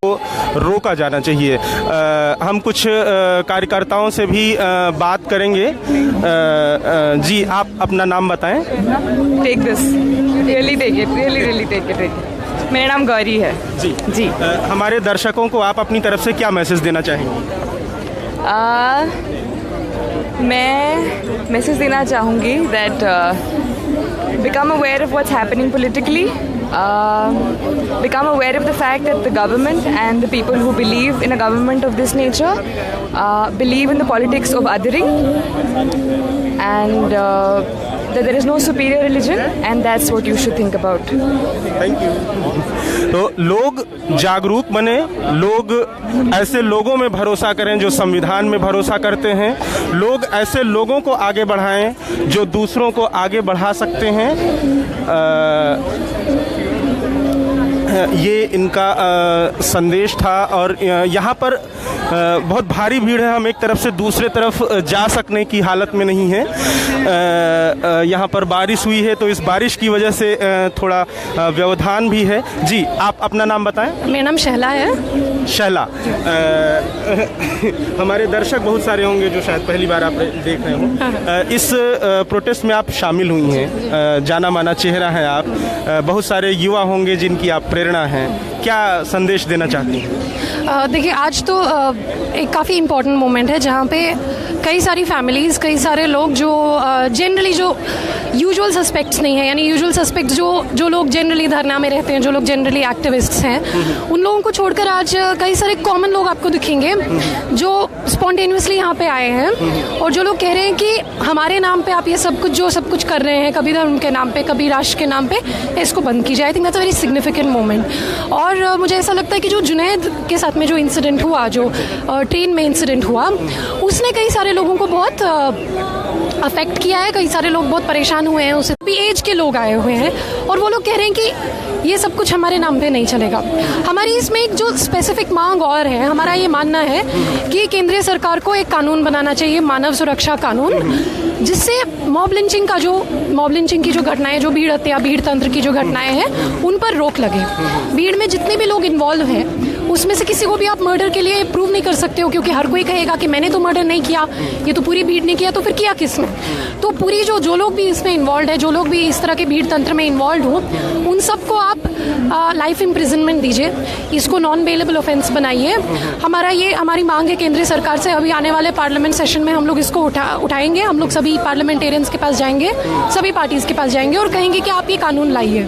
को रोका जाना चाहिए। हम कुछ कार्यकर्ताओं से भी बात करेंगे। जी आप अपना नाम बताएं। Take this, really take it, really take it. मेरा नाम गौरी है। जी हमारे दर्शकों को आप अपनी तरफ से क्या मैसेज देना चाहेंगे? मैं मैसेज देना चाहूँगी that become aware of what's happening politically, become aware of the fact that the government and the people who believe in a government of this nature believe in the politics of othering, and that there is no superior religion, and that's what you should think about. Thank you. तो लोग जागरूक बने, लोग ऐसे लोगों में भरोसा करें जो संविधान में भरोसा करते हैं, लोग ऐसे लोगों को आगे बढ़ाएं जो दूसरों को आगे बढ़ा सकते हैं। ये इनका संदेश था। और यहाँ पर बहुत भारी भीड़ है, हम एक तरफ से दूसरे तरफ जा सकने की हालत में नहीं है। यहाँ पर बारिश हुई है, तो इस बारिश की वजह से थोड़ा व्यवधान भी है। जी आप अपना नाम बताएं। मेरा नाम शहला है। शहला। हमारे दर्शक बहुत सारे होंगे जो शायद पहली बार आप देख रहे हो। इस प्रोटेस्ट में आप शामिल हुई हैं, जाना माना चेहरा है आप। बहुत सारे युवा होंगे जिनकी आप प्रेरणा हैं, क्या संदेश देना चाहती हैं? देखिए आज तो एक काफ़ी इम्पोर्टेंट मोमेंट है जहाँ पे कई सारी फैमिलीज़, कई सारे लोग जो जनरली जो यूजुअल सस्पेक्ट्स नहीं है, यानी यूजुअल सस्पेक्ट्स जो लोग जनरली धरना में रहते हैं, जो लोग जनरली एक्टिविस्ट्स हैं, उन लोगों को छोड़कर आज कई सारे कॉमन लोग आपको दिखेंगे जो स्पॉन्टेनियसली यहाँ पे आए हैं और जो लोग कह रहे हैं कि हमारे नाम पे आप ये सब कुछ कर रहे हैं, कभी धर्म के नाम पे, कभी राष्ट्र के नाम पे, इसको बंद कीजिए। I think that's a very significant moment. और मुझे ऐसा लगता है कि जो जुनैद के साथ में जो इंसिडेंट हुआ, जो ट्रेन में इंसिडेंट हुआ, उसने कई सारे लोगों को बहुत अफेक्ट किया है। कई सारे लोग बहुत परेशान हुए हैं, उससे भी एज के लोग आए हुए हैं और वो लोग कह रहे हैं कि ये सब कुछ हमारे नाम पे नहीं चलेगा। हमारी इसमें एक जो स्पेसिफिक मांग और है, हमारा ये मानना है कि केंद्रीय सरकार को एक कानून बनाना चाहिए, मानव सुरक्षा कानून, जिससे मॉब लिंचिंग की जो घटनाएं, जो भीड़ हत्या, भीड़ तंत्र की जो घटनाएं हैं, उन पर रोक लगे। भीड़ में जितने भी लोग इन्वॉल्व हैं, उसमें से किसी को भी आप मर्डर के लिए प्रूव नहीं कर सकते हो, क्योंकि हर कोई कहेगा कि मैंने तो मर्डर नहीं किया, ये तो पूरी भीड़ ने किया, तो फिर किया किसने? तो पूरी जो लोग भी इसमें इन्वॉल्व है, जो लोग भी इस तरह के भीड़ तंत्र में इन्वॉल्व हो, उन सबको आप लाइफ इम्प्रिजनमेंट दीजिए, इसको नॉन बेलेबल ऑफेंस बनाइए। हमारी मांग है केंद्रीय सरकार से। अभी आने वाले पार्लियामेंट सेशन में हम लोग इसको उठाएंगे। हम लोग सभी पार्लियामेंटेरियंस के पास जाएंगे, सभी पार्टीज के पास जाएंगे और कहेंगे कि आप ये कानून लाइए।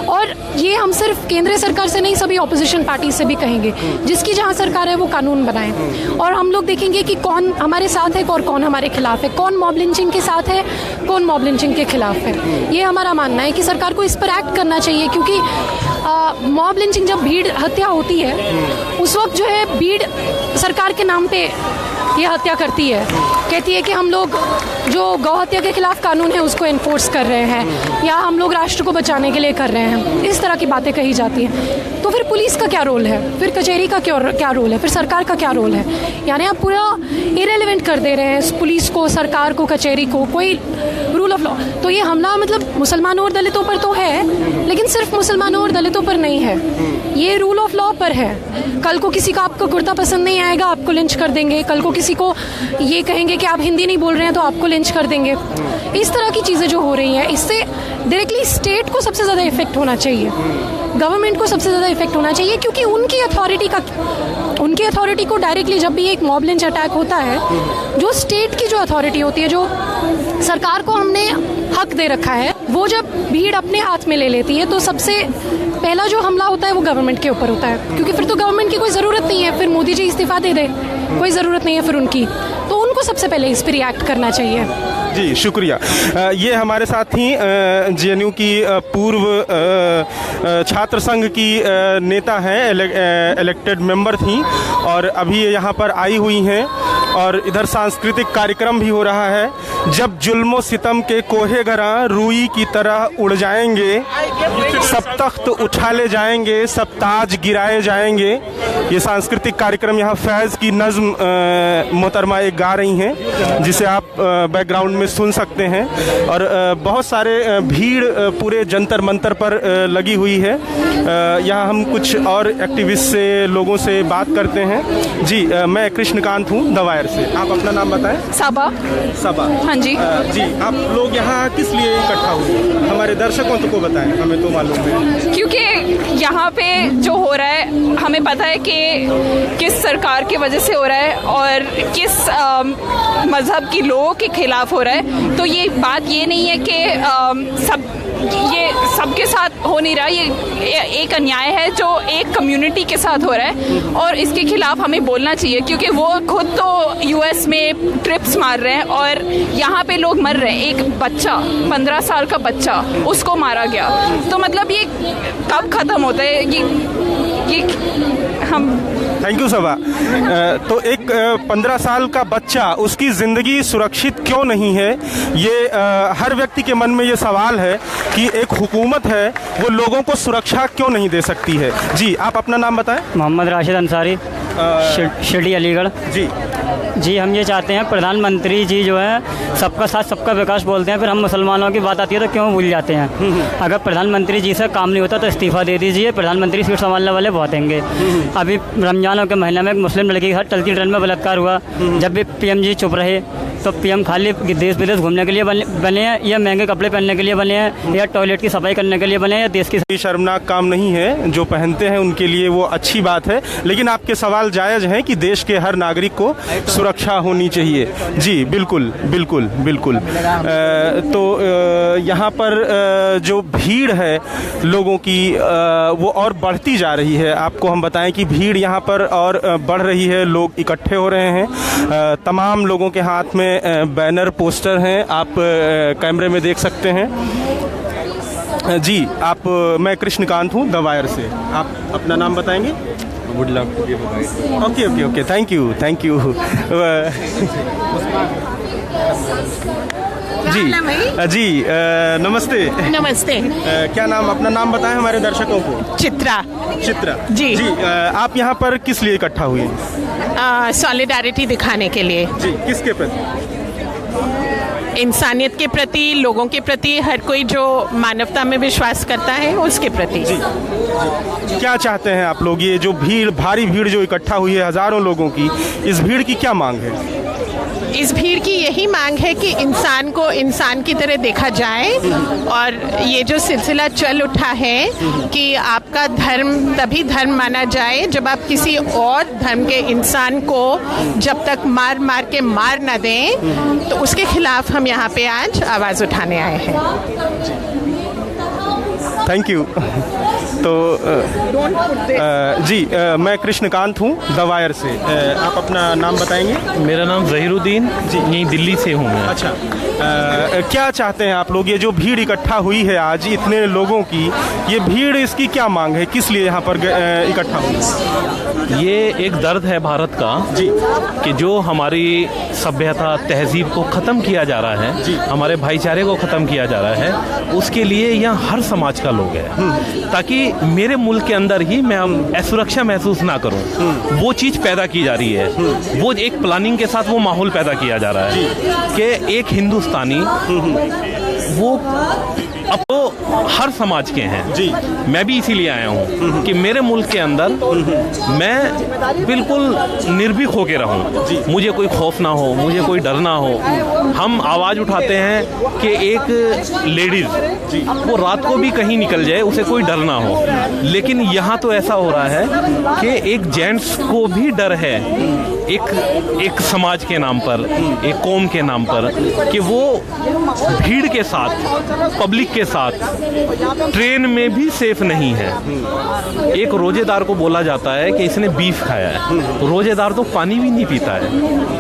और ये हम सिर्फ केंद्रीय सरकार से नहीं, सभी ऑपोजिशन पार्टी से भी कहेंगे, जिसकी जहाँ सरकार है वो कानून बनाए। और हम लोग देखेंगे कि कौन हमारे साथ है और कौन हमारे खिलाफ है, कौन मॉब लिंचिंग के साथ है, कौन मॉब लिंचिंग के खिलाफ है। ये हमारा मानना है कि सरकार को इस पर एक्ट करना चाहिए, क्योंकि मॉब लिंचिंग, जब भीड़ हत्या होती है, उस वक्त जो है भीड़ सरकार के नाम पे ये हत्या करती है, कहती है कि हम लोग जो गौ हत्या के खिलाफ कानून है उसको एनफोर्स कर रहे हैं, या हम लोग राष्ट्र को बचाने के लिए कर रहे हैं। इस तरह की बातें कही जाती हैं। तो फिर पुलिस का क्या रोल है, फिर कचहरी का क्या रोल है, फिर सरकार का क्या रोल है? यानी आप पूरा इरेलीवेंट कर दे रहे हैं पुलिस को, सरकार को, कचहरी को, कोई रूल ऑफ लॉ। तो ये हमला मतलब मुसलमानों और दलितों पर तो है, लेकिन सिर्फ मुसलमानों और दलितों पर नहीं है, ये रूल ऑफ लॉ पर है। कल को किसी का आपको कुर्ता पसंद नहीं आएगा, आपको लिंच कर देंगे। कल को किसी को ये कहेंगे कि आप हिंदी नहीं बोल रहे हैं तो आपको लिंच कर देंगे। इस तरह की चीज़ें जो हो रही हैं, इससे डायरेक्टली स्टेट को सबसे ज़्यादा इफेक्ट होना चाहिए, गवर्नमेंट को सबसे ज़्यादा इफेक्ट होना चाहिए, क्योंकि उनकी अथॉरिटी को डायरेक्टली जब भी एक मॉब लिंच अटैक होता है, जो स्टेट की जो अथॉरिटी होती है, जो सरकार को हमने हक दे रखा है, वो जब भीड़ अपने हाथ में ले लेती है, तो सबसे पहला जो हमला होता है वो गवर्नमेंट के ऊपर होता है, क्योंकि फिर तो गवर्नमेंट की कोई ज़रूरत नहीं है, फिर मोदी जी इस्तीफा दे दे, कोई ज़रूरत नहीं है फिर उनकी, तो उनको सबसे पहले इस पर रिएक्ट करना चाहिए। जी शुक्रिया। ये हमारे साथ थी जेएनयू की पूर्व छात्र संघ की नेता हैं, इलेक्टेड मेंबर थी और अभी यहाँ पर आई हुई हैं। और इधर सांस्कृतिक कार्यक्रम भी हो रहा है। जब जुल्मो सितम के कोहे घरा रूई की तरह उड़ जाएंगे, सब तख्त उठा ले जाएंगे, सब ताज गिराए जाएंगे। ये सांस्कृतिक कार्यक्रम यहाँ फैज़ की नज़्म मोहतरमा एक गा रही हैं, जिसे आप बैकग्राउंड में सुन सकते हैं। और बहुत सारे भीड़ पूरे जंतर मंतर पर लगी हुई है। यहाँ हम कुछ और एक्टिविस्ट से, लोगों से बात करते हैं। जी मैं कृष्णकांत हूँ दवायर से। आप अपना नाम बताएं। सबा। हाँ जी। जी आप लोग यहाँ किस लिए इकट्ठा हुए? हमारे दर्शकों को बताएं, हमें तो मालूम है। क्योंकि यहाँ पे जो हो रहा है हमें पता है कि किस सरकार की वजह से हो रहा है और किस मज़हब के लोगों के खिलाफ हो रहा है। तो ये बात ये नहीं है कि ये सबके साथ हो नहीं रहा, ये एक अन्याय है जो एक कम्युनिटी के साथ हो रहा है और इसके खिलाफ हमें बोलना चाहिए, क्योंकि वो खुद तो यूएस में ट्रिप्स मार रहे हैं और यहाँ पे लोग मर रहे हैं। एक बच्चा 15 साल का बच्चा, उसको मारा गया। तो मतलब ये कब ख़त्म होता है? ये हम थैंक यू सबा। तो एक 15 साल का बच्चा, उसकी ज़िंदगी सुरक्षित क्यों नहीं है? ये हर व्यक्ति के मन में ये सवाल है कि एक हुकूमत है, वो लोगों को सुरक्षा क्यों नहीं दे सकती है। जी आप अपना नाम बताएं। मोहम्मद राशिद अंसारी, शिरडी अलीगढ़। जी हम ये चाहते हैं प्रधानमंत्री जी जो है सबका साथ सबका विकास बोलते हैं, फिर हम मुसलमानों की बात आती है तो क्यों भूल जाते हैं? अगर प्रधानमंत्री जी से काम नहीं होता तो इस्तीफा दे दीजिए। प्रधानमंत्री सीट संभालने वाले बहुत हैंगे। अभी रमजानों के महीने में एक मुस्लिम लड़की के साथ चलती ट्रेन में बलात्कार हुआ, जब भी पीएम जी चुप रहे। तो पीएम खाली देश विदेश घूमने के लिए बने हैं, या महंगे कपड़े पहनने के लिए बने हैं, या टॉयलेट की सफाई करने के लिए बने हैं, या देश की शर्मनाक काम नहीं है। जो पहनते हैं उनके लिए वो अच्छी बात है, लेकिन आपके सवाल जायज़ हैं कि देश के हर नागरिक को सुरक्षा होनी चाहिए। जी बिल्कुल बिल्कुल बिल्कुल। तो यहाँ पर जो भीड़ है लोगों की वो और बढ़ती जा रही है। आपको हम बताएं कि भीड़ यहाँ पर और बढ़ रही है, लोग इकट्ठे हो रहे हैं। तमाम लोगों के हाथ में बैनर पोस्टर हैं, आप कैमरे में देख सकते हैं। जी आप, मैं कृष्णकांत हूँ द वायर से। आप अपना नाम बताएंगे? Would love to give a okay okay okay, thank you thank you. जी जी नमस्ते। नमस्ते। क्या नाम, अपना नाम बताएं हमारे दर्शकों को। चित्रा। चित्रा जी जी। आप यहाँ पर किस लिए इकट्ठा हुए? सॉलिडारिटी दिखाने के लिए। जी, किसके प्रति? इंसानियत के प्रति, लोगों के प्रति, हर कोई जो मानवता में विश्वास करता है उसके प्रति। जी। क्या चाहते हैं आप लोग? ये जो भीड़, भारी भीड़ जो इकट्ठा हुई है हजारों लोगों की, इस भीड़ की क्या मांग है? इस भीड़ की यही मांग है कि इंसान को इंसान की तरह देखा जाए, और ये जो सिलसिला चल उठा है कि आपका धर्म तभी धर्म माना जाए जब आप किसी और धर्म के इंसान को जब तक मार मार के मार न दें, तो उसके खिलाफ हम यहाँ पे आज आवाज़ उठाने आए हैं। Thank you. तो जी मैं कृष्णकांत हूँ द वायर से। आप अपना नाम बताएंगे? मेरा नाम ज़हीरुद्दीन जी, यहीं दिल्ली से हूँ मैं। अच्छा, क्या चाहते हैं आप लोग? ये जो भीड़ इकट्ठा हुई है आज, इतने लोगों की ये भीड़, इसकी क्या मांग है? किस लिए यहाँ पर इकट्ठा हुई? ये एक दर्द है भारत का जी, कि जो हमारी सभ्यता तहजीब को ख़त्म किया जा रहा है जी, हमारे भाईचारे को ख़त्म किया जा रहा है, उसके लिए यहाँ हर समाज का लोग है, ताकि मेरे मुल्क के अंदर ही मैं असुरक्षा महसूस ना करूं। वो चीज़ पैदा की जा रही है, वो एक प्लानिंग के साथ वो माहौल पैदा किया जा रहा है कि एक हिंदुस्तानी वो अब तो हर समाज के हैं जी। मैं भी इसीलिए आया हूँ कि मेरे मुल्क के अंदर मैं बिल्कुल निर्भीक होके रहूँ, मुझे कोई खौफ ना हो, मुझे कोई डर ना हो। हम आवाज़ उठाते हैं कि एक लेडीज़ वो रात को भी कहीं निकल जाए, उसे कोई डर ना हो, लेकिन यहाँ तो ऐसा हो रहा है कि एक जेंट्स को भी डर है एक समाज के नाम पर, एक कौम के नाम पर, कि वो भीड़ के साथ, पब्लिक के साथ ट्रेन में भी सेफ नहीं है। एक रोजेदार को बोला जाता है कि इसने बीफ खाया है, रोजेदार तो पानी भी नहीं पीता है,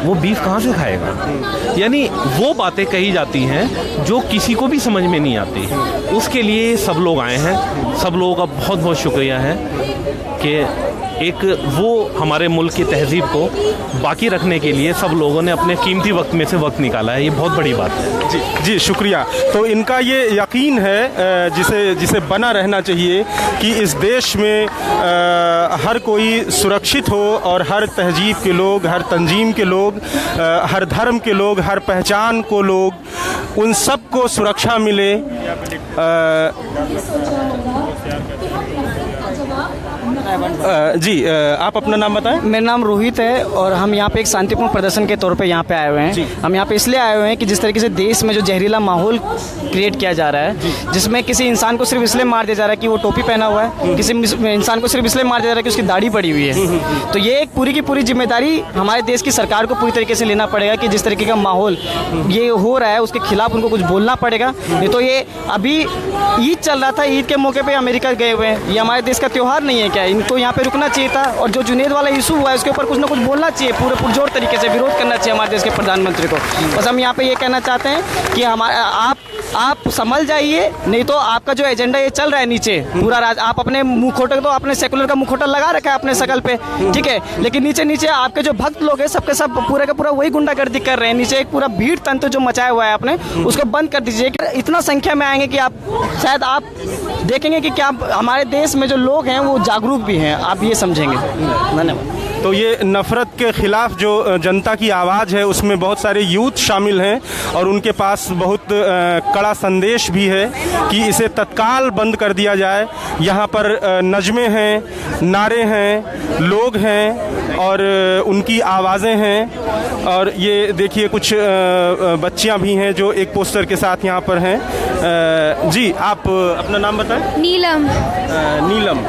वो बीफ कहाँ से खाएगा? यानी वो बातें कही जाती हैं जो किसी को भी समझ में नहीं आती। उसके लिए सब लोग आए हैं, सब लोगों का बहुत बहुत शुक्रिया है कि एक वो हमारे मुल्क की तहजीब को बाकी रखने के लिए सब लोगों ने अपने कीमती वक्त में से वक्त निकाला है। ये बहुत बड़ी बात है। जी जी शुक्रिया। तो इनका ये यकीन है जिसे बना रहना चाहिए कि इस देश में हर कोई सुरक्षित हो, और हर तहजीब के लोग, हर तंजीम के लोग, हर धर्म के लोग, हर पहचान को लोग, उन सब को सुरक्षा मिले। जी आप अपना नाम बताएं। मेरा नाम रोहित है और हम यहाँ पे एक शांतिपूर्ण प्रदर्शन के तौर पे यहाँ पे आए हुए हैं। हम यहाँ पे इसलिए आए हुए हैं कि जिस तरीके से देश में जो जहरीला माहौल क्रिएट किया जा रहा है, जिसमें किसी इंसान को सिर्फ इसलिए मार दिया जा रहा है कि वो टोपी पहना हुआ है, किसी इंसान को सिर्फ इसलिए मार दिया जा रहा है कि उसकी दाढ़ी पड़ी हुई है। तो ये एक पूरी की पूरी जिम्मेदारी हमारे देश की सरकार को पूरी तरीके से लेना पड़ेगा कि जिस तरीके का माहौल ये हो रहा है उसके खिलाफ उनको कुछ बोलना पड़ेगा। नहीं तो ये अभी ईद चल रहा था, ईद के मौके पे अमेरिका गए हुए हैं, ये हमारे देश का त्यौहार नहीं है क्या? इनको यहाँ पे रुकना चाहिए था, और जो जुनैद वाला इशू हुआ है उसके ऊपर कुछ ना कुछ बोलना चाहिए, पूरे पुरजोर तरीके से विरोध करना चाहिए हमारे देश के प्रधानमंत्री को। बस हम यहाँ पे ये कहना चाहते हैं कि आप संभल जाइए, नहीं तो आपका जो एजेंडा ये चल रहा है नीचे पूरा आप अपने मुखौटे, तो आपने सेकुलर का मुखौटा लगा रखा है अपने शकल पे, ठीक है, लेकिन नीचे नीचे आपके जो भक्त लोग हैं सबके सब पूरा का पूरा वही गुंडागर्दी कर रहे हैं। नीचे एक पूरा भीड़ तंत्र जो मचाया हुआ है आपने, उसको बंद कर दीजिए। इतना संख्या में आएंगे कि आप शायद आप देखेंगे कि क्या हमारे देश में जो लोग हैं वो जागरूक भी हैं, आप ये समझेंगे। धन्यवाद। तो ये नफ़रत के ख़िलाफ़ जो जनता की आवाज़ है उसमें बहुत सारे यूथ शामिल हैं और उनके पास बहुत कड़ा संदेश भी है कि इसे तत्काल बंद कर दिया जाए। यहाँ पर नज़्में हैं, नारे हैं, लोग हैं और उनकी आवाज़ें हैं। और ये देखिए कुछ बच्चियाँ भी हैं जो एक पोस्टर के साथ यहाँ पर हैं। जी, आप अपना नाम बताएं। नीलम। नीलम,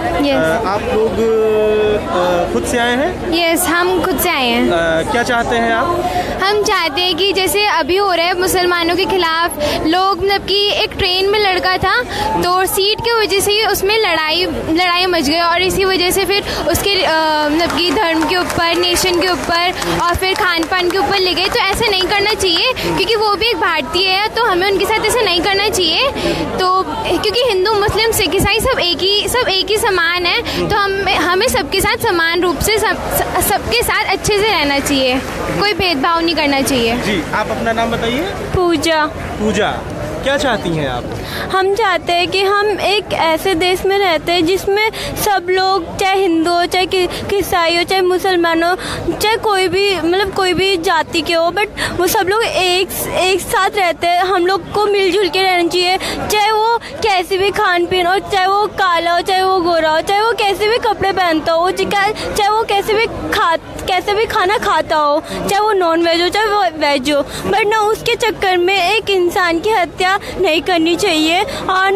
आप लोग खुद से आए हैं? यस, हम खुद से आए हैं। क्या चाहते हैं आप? हम चाहते हैं कि जैसे अभी हो रहा है मुसलमानों के खिलाफ, लोग मतलब कि एक ट्रेन में लड़का था तो सीट की वजह से उसमें लड़ाई मच गई और इसी वजह से फिर उसके मतलब कि धर्म के ऊपर, नेशन के ऊपर और फिर खान पान के ऊपर ले गए। तो ऐसा नहीं करना चाहिए क्योंकि वो भी एक भारतीय है, तो हमें उनके साथ ऐसा नहीं करना चाहिए। तो क्योंकि हिंदू, मुस्लिम, सिख, ईसाई सब एक ही समान है, तो हमें सबके साथ समान रूप से सबके साथ अच्छे से रहना चाहिए, कोई भेदभाव नहीं करना चाहिए। जी, आप अपना नाम बताइए। पूजा। पूजा, क्या चाहती हैं आप? हम चाहते हैं कि हम एक ऐसे देश में रहते हैं जिसमें सब लोग, चाहे हिंदू हो, चाहे ईसाई हो, चाहे मुसलमान हो, चाहे कोई भी मतलब कोई भी जाति के हो, बट वो सब लोग एक साथ रहते हैं। हम लोग को मिलजुल के रहना चाहिए, चाहे वो कैसे भी खान पीन हो, चाहे वो काला हो, चाहे वो गोरा हो, चाहे वो कैसे भी कपड़े पहनता हो, चाहे वो कैसे भी खाना खाता हो, चाहे वो नॉन वेज हो चाहे वो वेज हो, बट ना उसके चक्कर में एक इंसान की हत्या नहीं करनी चाहिए। और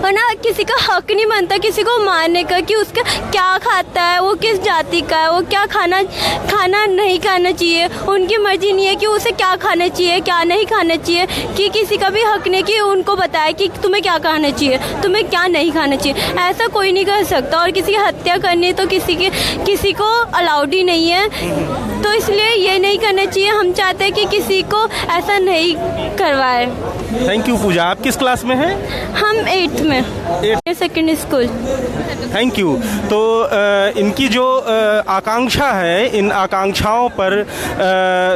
ना किसी का हक नहीं बनता किसी को मारने का कि उसका क्या खाता है, वो किस जाति का है, वो क्या खाना नहीं खाना चाहिए। उनकी मर्जी नहीं है कि उसे क्या खाना चाहिए, क्या नहीं खाना चाहिए, कि किसी का भी हक नहीं कि उनको बताए कि तुम्हें क्या खाना चाहिए, तुम्हें क्या नहीं खाना चाहिए। ऐसा कोई नहीं कर सकता और किसी की हत्या करनी तो किसी को अलाउड ही नहीं है, तो इसलिए ये नहीं करना चाहिए। हम चाहते हैं कि किसी को ऐसा नहीं करवाए। थैंक यू पूजा। आप किस क्लास में हैं? हम 8th में, सेकेंड स्कूल। Thank you. तो इनकी जो आकांक्षा है, इन आकांक्षाओं पर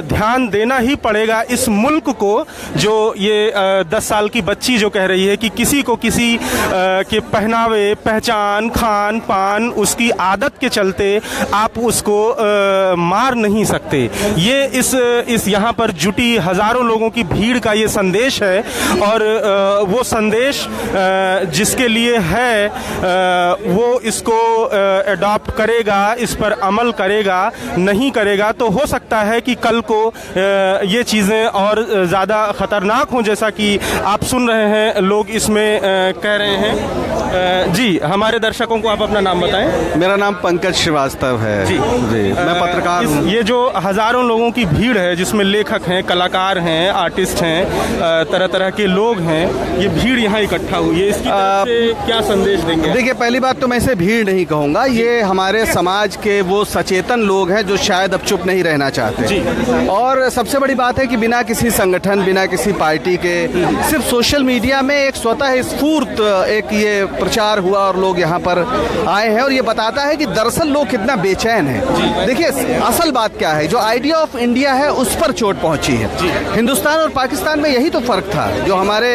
ध्यान देना ही पड़ेगा इस मुल्क को। जो ये 10 साल की बच्ची जो कह रही है कि किसी को किसी के पहनावे, पहचान, खान पान, उसकी आदत के चलते आप उसको मार नहीं सकते। ये इस यहाँ पर जुटी हज़ारों लोगों की भीड़ का ये संदेश है और वो संदेश जिसके लिए है वो इसको अडॉप्ट करेगा, इस पर अमल करेगा। नहीं करेगा तो हो सकता है कि कल को ये चीज़ें और ज़्यादा ख़तरनाक हों, जैसा कि आप सुन रहे हैं लोग इसमें कह रहे हैं। जी, हमारे दर्शकों को आप अपना नाम बताएं। मेरा नाम पंकज श्रीवास्तव है। जी, मैं पत्रकार हूँ। ये जो हज़ारों लोगों की भीड़ है जिसमें लेखक हैं, कलाकार हैं, आर्टिस्ट हैं, तरह तरह के लोग हैं, ये भीड़ यहाँ इकट्ठा हुई है, इसकी तरफ से क्या संदेश देंगे? देखिए, पहली बात तो मैं इसे भीड़ नहीं कहूँगा, ये हमारे समाज के वो सचेतन लोग हैं जो शायद अब चुप नहीं रहना चाहते जी। और सबसे बड़ी बात है कि बिना किसी संगठन, बिना किसी पार्टी के, सिर्फ सोशल मीडिया में एक स्वतः स्फूर्त एक ये प्रचार हुआ और लोग यहाँ पर आए हैं और ये बताता है कि दरअसल लोग कितना बेचैन हैं। देखिए, असल बात क्या है, जो आइडिया ऑफ इंडिया है उस पर चोट पहुंची है। हिंदुस्तान और पाकिस्तान में यही तो फर्क था। जो हमारे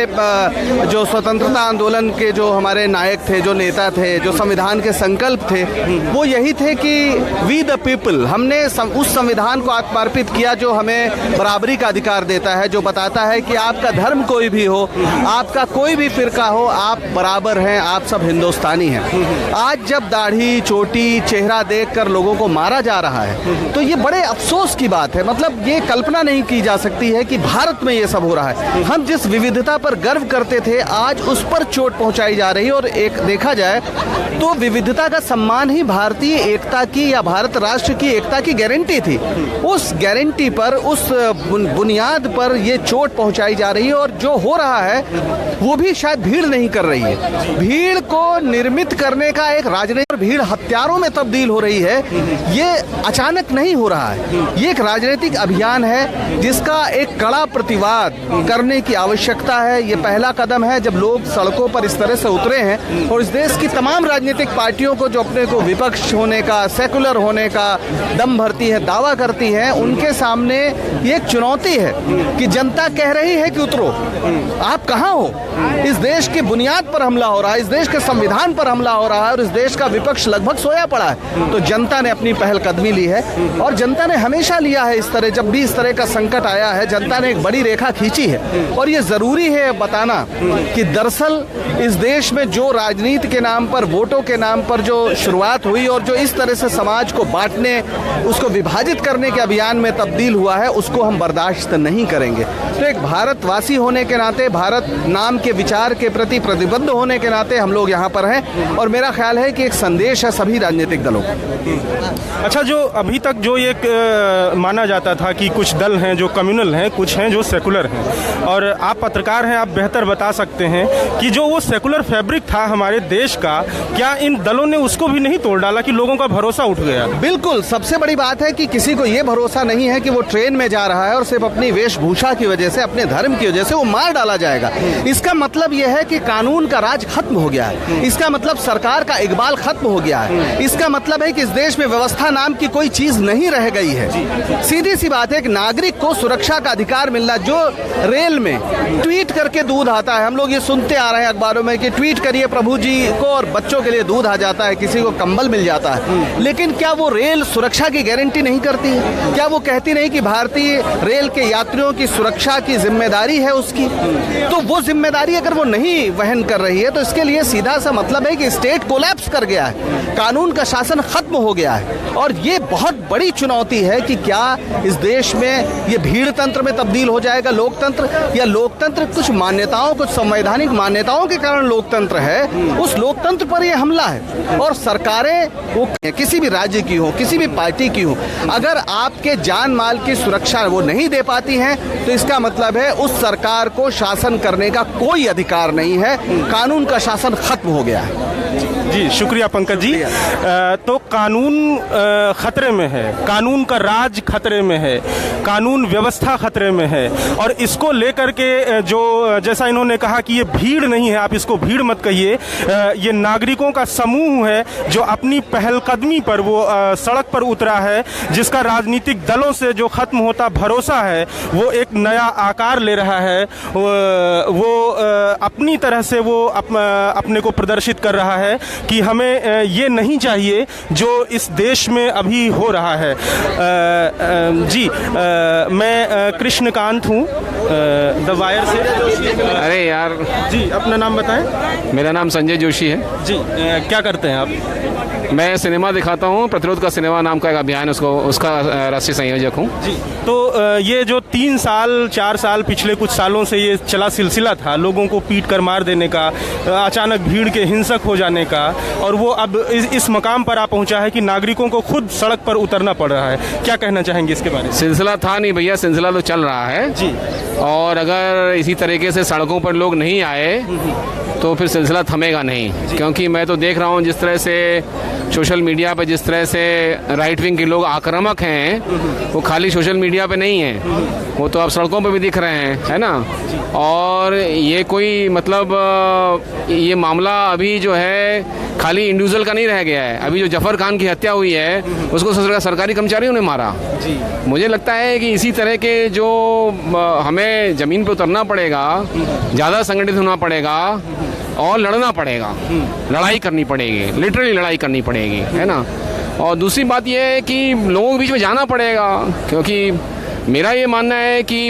जो स्वतंत्रता आंदोलन के जो हमारे नायक थे, जो नेता थे, जो संविधान के संकल्प थे, वो यही थे कि वी द पीपल, हमने उस संविधान को आत्मार्पित किया जो हमें बराबरी का अधिकार देता है, जो बताता है कि आपका धर्म कोई भी हो, आपका कोई भी फिरका हो, आप बराबर हैं, आप सब हिंदुस्तानी हैं। आज जब दाढ़ी, चोटी, चेहरा देखकर लोगों को मारा जा रहा है तो ये बड़े अफसोस की बात है। मतलब ये कल्पना नहीं की जा सकती है कि भारत में ये सब हो रहा है। हम जिस विविधता पर गर्व करते थे आज उस पर चोट पहुंचाई जा रही है। और एक देखा जाए तो विविधता का सम्मान ही भारतीय एकता की या भारत राष्ट्र की एकता की गारंटी थी। उस गारंटी पर, उस बुनियाद पर ये चोट पहुंचाई जा रही है और जो हो रहा है वो भी शायद भीड़ नहीं कर रही है। भीड़ को निर्मित करने का एक राजनीतिक, भीड़ हत्यारों में तब्दील हो रही है, ये अचानक नहीं हो रहा है। ये एक राजनीतिक अभियान है जिसका एक कड़ा प्रतिवाद करने की आवश्यकता है। ये पहला कदम है जब लोग सड़कों पर इस तरह से उतरे हैं और इस देश की तमाम राजनीतिक पार्टियों को जो अपने को विपक्ष होने का, सेकुलर होने का दम भरती है, दावा करती है, उनके सामने ये एक चुनौती है कि जनता कह रही है कि उतरो, आप कहाँ हो? इस देश की बुनियाद पर हमला हो रहा है, इस देश के संविधान पर हमला हो रहा है और इस देश का विपक्ष लगभग सोया पड़ा है, तो जनता ने अपनी पहलकदमी ली है। और जनता ने हमेशा लिया है इस तरह, जब भी इस तरह का संकट आया है जनता ने एक बड़ी रेखा खींची है। और ये जरूरी है बताना कि दरअसल इस देश में जो राजनीति के नाम पर, वोटों के नाम पर जो शुरुआत हुई और जो इस तरह से समाज को बांटने, उसको विभाजित करने के अभियान में तब्दील हुआ है, उसको हम बर्दाश्त नहीं करेंगे। तो एक भारतवासी होने के नाते, भारत नाम के विचार के प्रति प्रतिबद्ध होने के नाते हम लोग यहाँ पर हैं और मेरा ख्याल है कि एक संदेश है सभी राजनीतिक दलों को। अच्छा, जो अभी तक जो एक माना जाता था कि कुछ दल हैं जो कम्युनल हैं, कुछ हैं जो सेकुलर हैं, और आप पत्रकार हैं, आप बेहतर बता सकते हैं कि जो वो सेकुलर फैब्रिक था हमारे देश का, क्या इन दलों ने उसको भी नहीं तोड़ डाला कि लोगों का भरोसा उठ गया? बिल्कुल, सबसे बड़ी बात है कि किसी को ये भरोसा नहीं है कि वो ट्रेन में जा रहा है और सिर्फ अपनी वेशभूषा की वजह से, अपने धर्म की वजह से वो मार डाला जाएगा। इसका मतलब यह है कि कानून का राज खत्म हो गया है। इसका मतलब सरकार का इकबाल खत्म हो गया है। इसका मतलब है कि इस देश में व्यवस्था नाम की कोई चीज नहीं रह गई है। सीधी सी बात है कि नागरिक को सुरक्षा का अधिकार मिलना, जो रेल में ट्वीट करके दूध आता है, हम लोग ये सुनते आ रहे हैं अखबारों में कि ट्वीट करिए प्रभु जी को और बच्चों के लिए दूध आ जाता है, किसी को कंबल मिल जाता है, लेकिन क्या वो रेल सुरक्षा की गारंटी नहीं करती है? क्या वो कहती नहीं कि भारतीय रेल के यात्रियों की सुरक्षा की जिम्मेदारी है उसकी? तो वो जिम्मेदारी अगर वो नहीं वहन कर रही है तो इसके लिए सीधा सा मतलब है कि स्टेट कोलैप्स कर गया है, कानून का शासन खत्म हो गया है। और ये बहुत बड़ी चुनौती है कि क्या इस देश में ये भीड़ तंत्र में तब्दील हो जाएगा लोकतंत्र, या लोकतंत्र कुछ मान्यताओं, कुछ संवैधानिक मान्यताओं के कारण लोकतंत्र है, उस लोकतंत्र पर यह हमला है। और सरकारें वो किसी भी राज्य की हो, किसी भी पार्टी की हो, अगर आपके जान माल की सुरक्षा वो नहीं दे पाती हैं तो इसका मतलब है उस सरकार को शासन करने का कोई अधिकार नहीं है, कानून का शासन खत्म हो गया है। जी, शुक्रिया पंकज जी। तो कानून खतरे में है, कानून का राज खतरे में है, कानून व्यवस्था खतरे में है, और इसको लेकर के जो, जैसा इन्होंने कहा कि ये भीड़ नहीं है, आप इसको भीड़ मत कहिए, ये नागरिकों का समूह है जो अपनी पहलकदमी पर वो सड़क पर उतरा है, जिसका राजनीतिक दलों से जो खत्म होता भरोसा है वो एक नया आकार ले रहा है। वो अपनी तरह से वो अपने को प्रदर्शित कर रहा है कि हमें ये नहीं चाहिए जो इस देश में अभी हो रहा है। जी, मैं कृष्णकांत हूँ द वायर से। अरे यार जी, अपना नाम बताएं। मेरा नाम संजय जोशी है जी। क्या करते हैं आप? मैं सिनेमा दिखाता हूँ, प्रतिरोध का सिनेमा नाम का एक अभियान, उसका राष्ट्रीय संयोजक हूँ जी। तो ये जो 3 साल 4 साल पिछले कुछ सालों से ये चला सिलसिला था, लोगों को पीट कर मार देने का, अचानक भीड़ के हिंसक हो जाने का, और वो अब इस मकाम पर आ पहुंचा है कि नागरिकों को खुद सड़क पर उतरना पड़ रहा है। क्या कहना चाहेंगे इसके बारे में? सिलसिला था नहीं भैया, सिलसिला तो चल रहा है जी। और अगर इसी तरीके से सड़कों पर लोग नहीं आए तो फिर सिलसिला थमेगा नहीं, क्योंकि मैं तो देख रहा हूँ जिस तरह से सोशल मीडिया पे जिस तरह से राइट विंग के लोग आक्रामक हैं, वो खाली सोशल मीडिया पे नहीं है, वो तो अब सड़कों पे भी दिख रहे हैं, है ना। और ये कोई मतलब ये मामला अभी जो है खाली इंडिविजुअल का नहीं रह गया है। अभी जो जफर खान की हत्या हुई है उसको सरकारी कर्मचारियों ने मारा जी। मुझे लगता है कि इसी तरह के जो हमें ज़मीन पर उतरना पड़ेगा, ज़्यादा संगठित होना पड़ेगा और लड़ना पड़ेगा, लड़ाई करनी पड़ेगी, लिटरली लड़ाई करनी पड़ेगी, है ना। और दूसरी बात यह है कि लोगों के बीच में जाना पड़ेगा, क्योंकि मेरा ये मानना है कि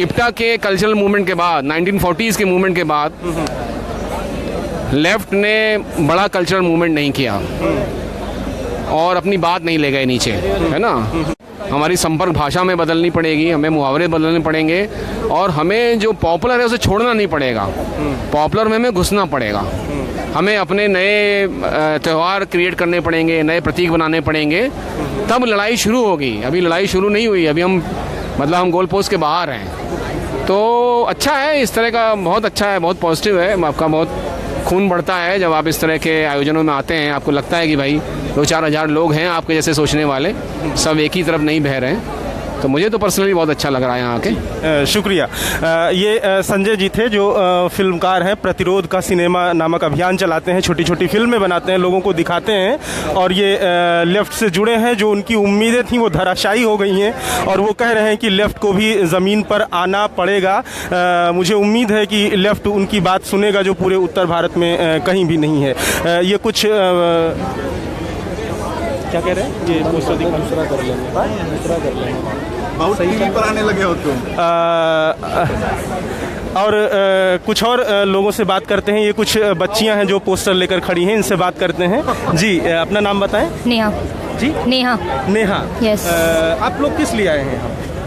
इप्टा के कल्चरल मूवमेंट के बाद, 1940s के मूवमेंट के बाद लेफ्ट ने बड़ा कल्चरल मूवमेंट नहीं किया और अपनी बात नहीं ले गए नीचे, है ना। हमारी संपर्क भाषा में बदलनी पड़ेगी, हमें मुहावरे बदलने पड़ेंगे, और हमें जो पॉपुलर है उसे छोड़ना नहीं पड़ेगा, पॉपुलर में हमें घुसना पड़ेगा। हमें अपने नए त्यौहार क्रिएट करने पड़ेंगे, नए प्रतीक बनाने पड़ेंगे, तब लड़ाई शुरू होगी। अभी लड़ाई शुरू नहीं हुई, अभी हम गोल पोस्ट के बाहर हैं। तो अच्छा है, इस तरह का बहुत अच्छा है, बहुत पॉजिटिव है। आपका बहुत खून बढ़ता है जब आप इस तरह के आयोजनों में आते हैं। आपको लगता है कि भाई 2-4 हज़ार लोग हैं आपके जैसे सोचने वाले, सब एक ही तरफ नहीं बह रहे हैं। तो मुझे तो पर्सनली बहुत अच्छा लग रहा है यहाँ आके। शुक्रिया। ये संजय जी थे जो फिल्मकार हैं, प्रतिरोध का सिनेमा नामक अभियान चलाते हैं, छोटी छोटी फिल्में बनाते हैं, लोगों को दिखाते हैं, और ये लेफ्ट से जुड़े हैं। जो उनकी उम्मीदें थी वो धराशायी हो गई हैं और वो कह रहे हैं कि लेफ्ट को भी ज़मीन पर आना पड़ेगा। मुझे उम्मीद है कि लेफ्ट उनकी बात सुनेगा जो पूरे उत्तर भारत में कहीं भी नहीं है। ये कुछ क्या कह रहे हैं, ये पोस्टर दूसरा कर लेंगे, बहुत सही पर आने लगे हो तुम। और कुछ और लोगों से बात करते हैं। ये कुछ बच्चियां हैं जो पोस्टर लेकर खड़ी हैं, इनसे बात करते हैं। जी, अपना नाम बताएं। नेहा। जी, नेहा। नेहा, यस। आप लोग किस लिए आए हैं?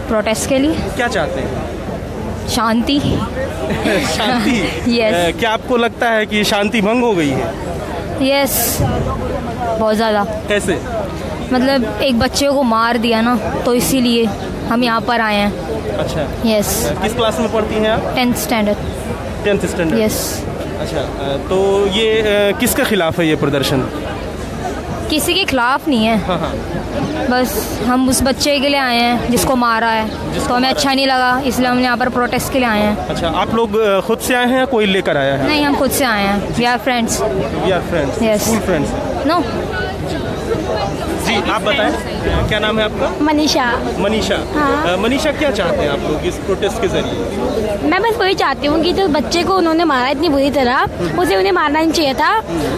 प्रोटेस्ट के लिए। क्या चाहते हैं? शांति। शांति। यस। क्या आपको लगता है कि शांति भंग हो गई है? यस, बहुत ज़्यादा। कैसे? मतलब एक बच्चे को मार दिया ना, तो इसीलिए हम यहाँ पर आए हैं। अच्छा। यस। किस क्लास में पढ़ती हैं आप? 10th standard. 10th standard. Yes. अच्छा, तो ये किसके खिलाफ है ये प्रदर्शन? किसी के खिलाफ नहीं है। हाँ हाँ। बस हम उस बच्चे के लिए आए हैं जिसको मारा है, तो हमें अच्छा नहीं लगा, इसलिए हम यहाँ पर प्रोटेस्ट के लिए आए हैं। अच्छा, आप लोग खुद से आए हैं या कोई लेकर आया है? नहीं, हम खुद से आए हैं। We are friends. We are friends. Yes. School friends? No. जी, आप बताएं, क्या नाम है आपका? मनीषा। मनीषा। हाँ। मनीषा, क्या चाहते हैं आप लोग इस प्रोटेस्ट के जरिए? मैं बस वही चाहती हूँ कि जो बच्चे को उन्होंने मारा इतनी बुरी तरह, उसे उन्हें मारना नहीं चाहिए था,